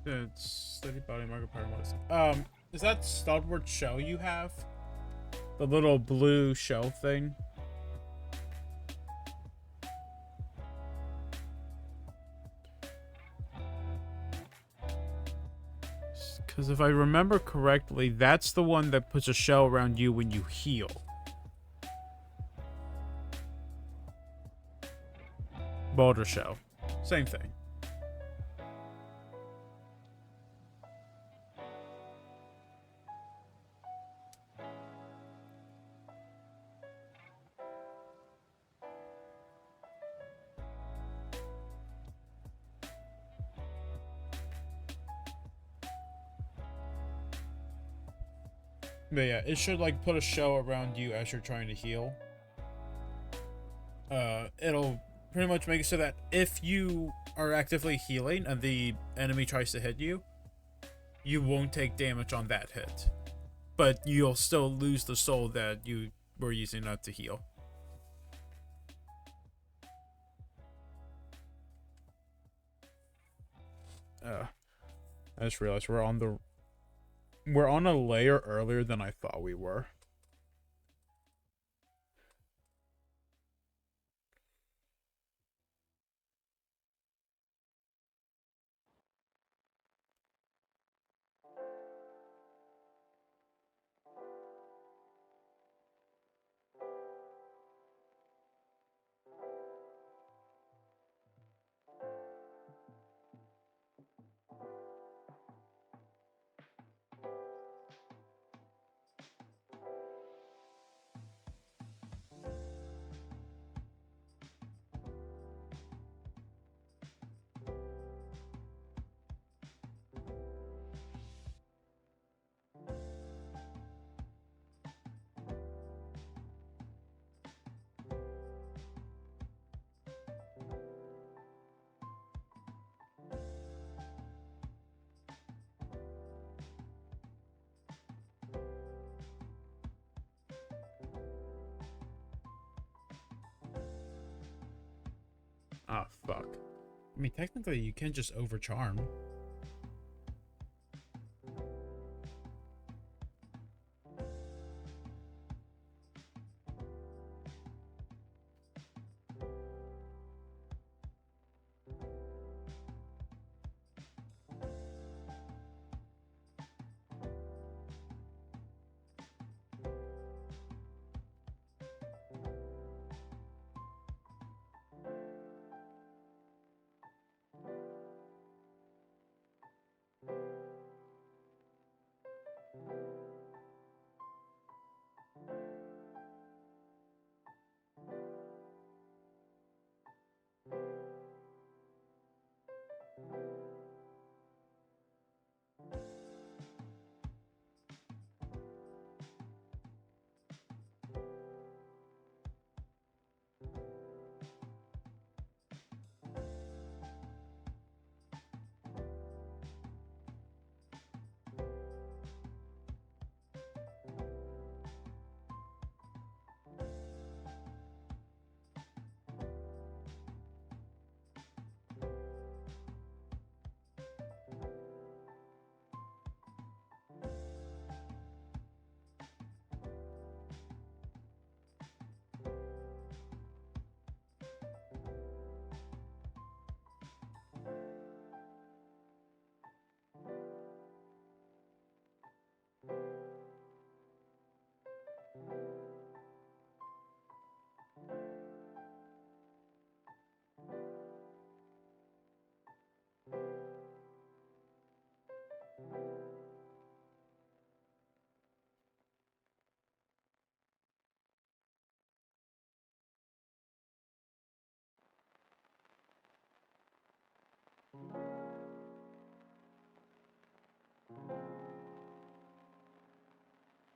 It's steady body marker power modest. Is that starboard shell you have? The little blue shell thing? Because if I remember correctly, that's the one that puts a shell around you when you heal. Boulder shell. Same thing. But yeah, it should like put a shell around you as you're trying to heal. It'll pretty much make it so that if you are actively healing and the enemy tries to hit you, you won't take damage on that hit. But you'll still lose the soul that you were using that to heal. I just realized we're on a layer earlier than I thought we were. Ah, fuck. I mean, technically, you can just overcharm.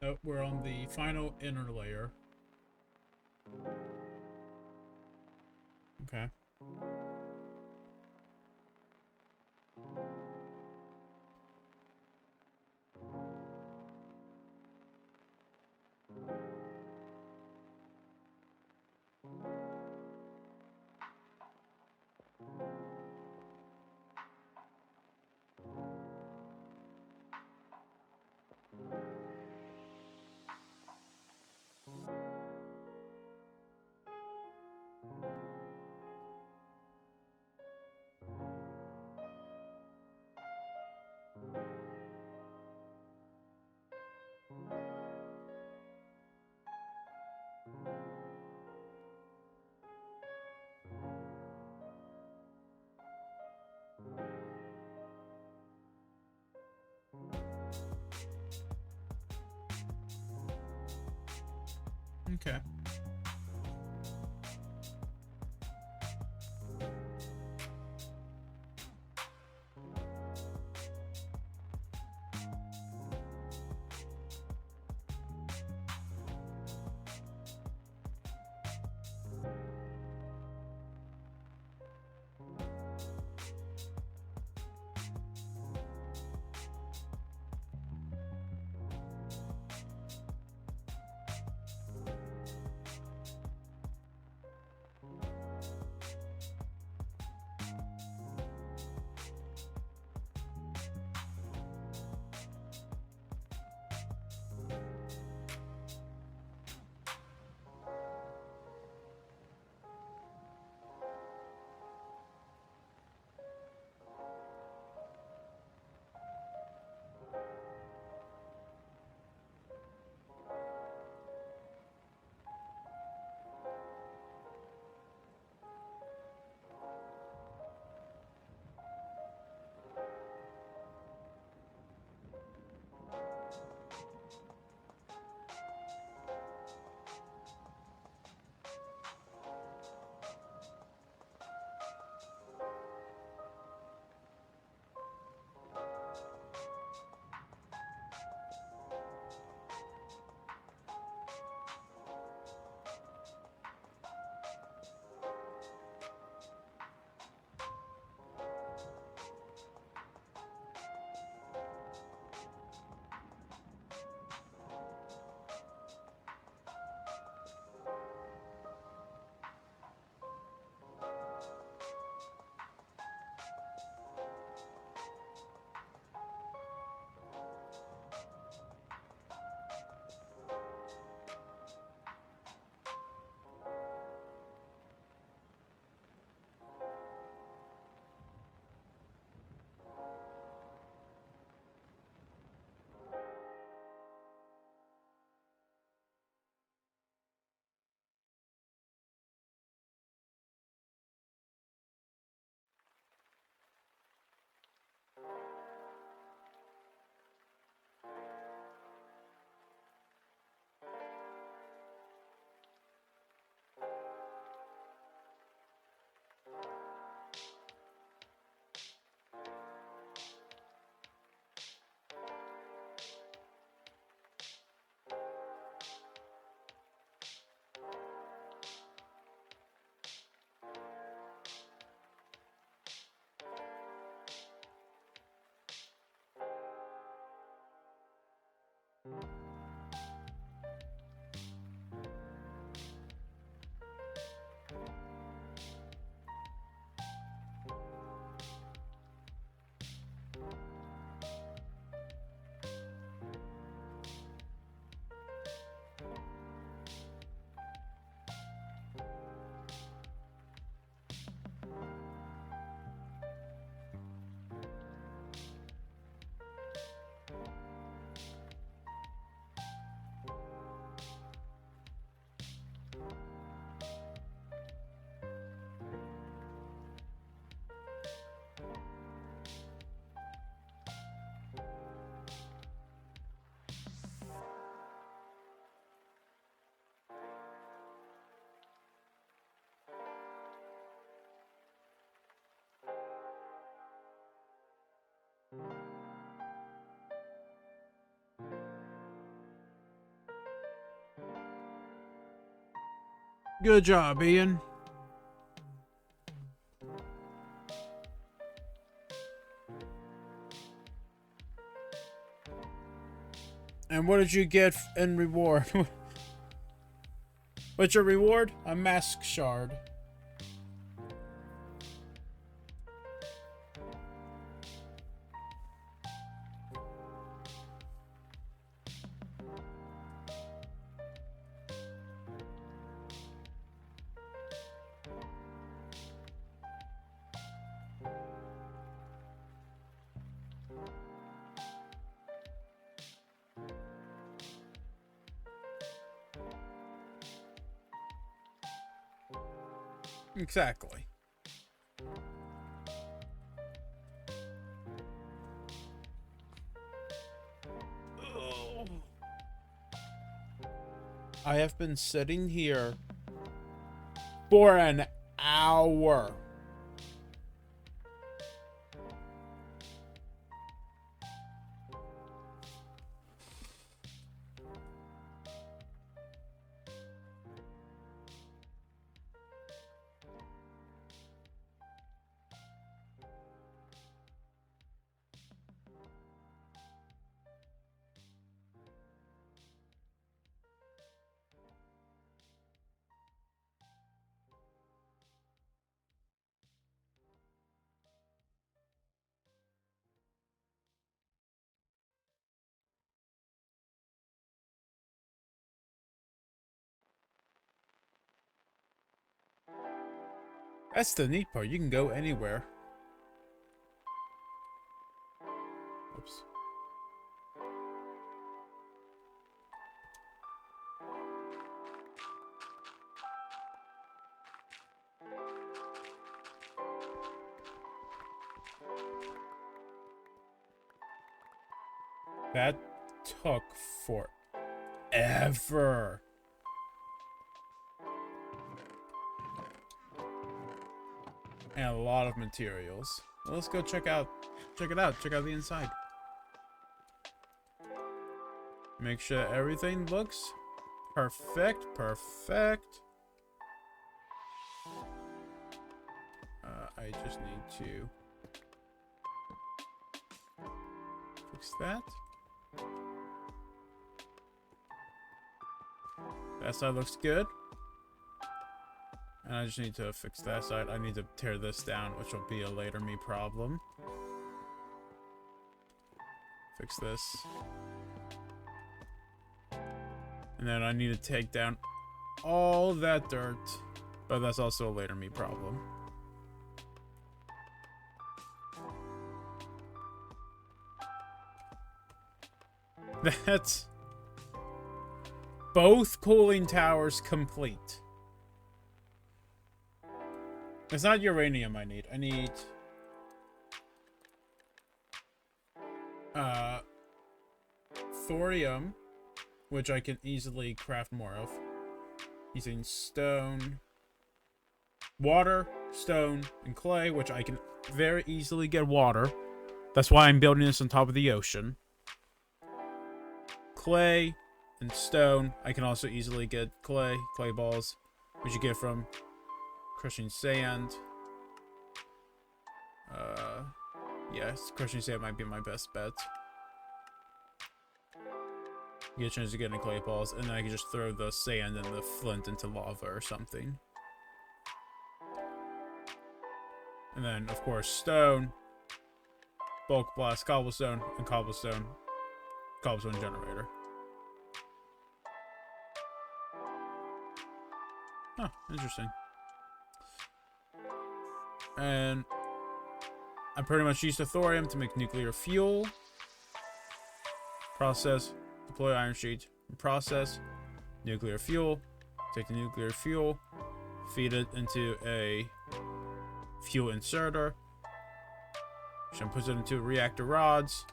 Nope, we're on the final inner layer. Okay. Okay. Good job, Ian. And what did you get in reward? What's your reward? A mask shard. Exactly. I have been sitting here for an hour. That's the neat part. You can go anywhere. Oops. That took forever. And a lot of materials. Well, let's go check it out. Check out the inside. Make sure everything looks perfect. I just need to fix that. That side looks good. And I just need to fix that side. I need to tear this down, which will be a later me problem. Fix this. And then I need to take down all that dirt. But that's also a later me problem. That's both cooling towers complete. It's not uranium I need. I need thorium, which I can easily craft more of using stone, water, stone, and clay, which I can very easily get water. That's why I'm building this on top of the ocean. Clay and stone. I can also easily get clay balls, which you get from crushing sand. Yes, crushing sand might be my best bet. You get a chance to get any clay balls, and then I can just throw the sand and the flint into lava or something. And then, of course, stone, bulk blast, cobblestone, and cobblestone generator. Huh, interesting. And I pretty much used the thorium to make nuclear fuel. Process, deploy iron sheet, process, nuclear fuel. Take the nuclear fuel, feed it into a fuel inserter, which then puts it into reactor rods.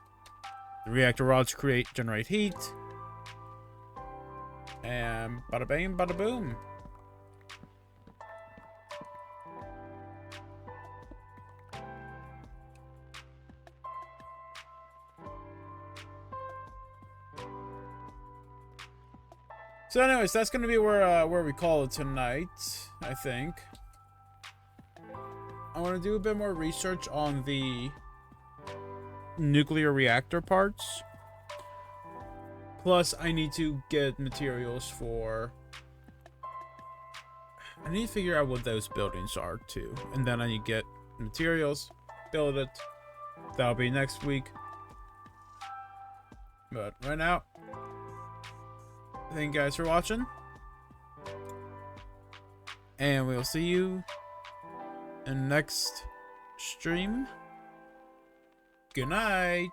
The reactor rods generate heat. And bada bang, bada boom. So anyways, that's going to be where we call it tonight, I think. I want to do a bit more research on the nuclear reactor parts. Plus, I need to get materials for... I need to figure out what those buildings are, too. And then I need to get materials, build it. That'll be next week. But right now... Thank you guys for watching. And we'll see you in the next stream. Good night.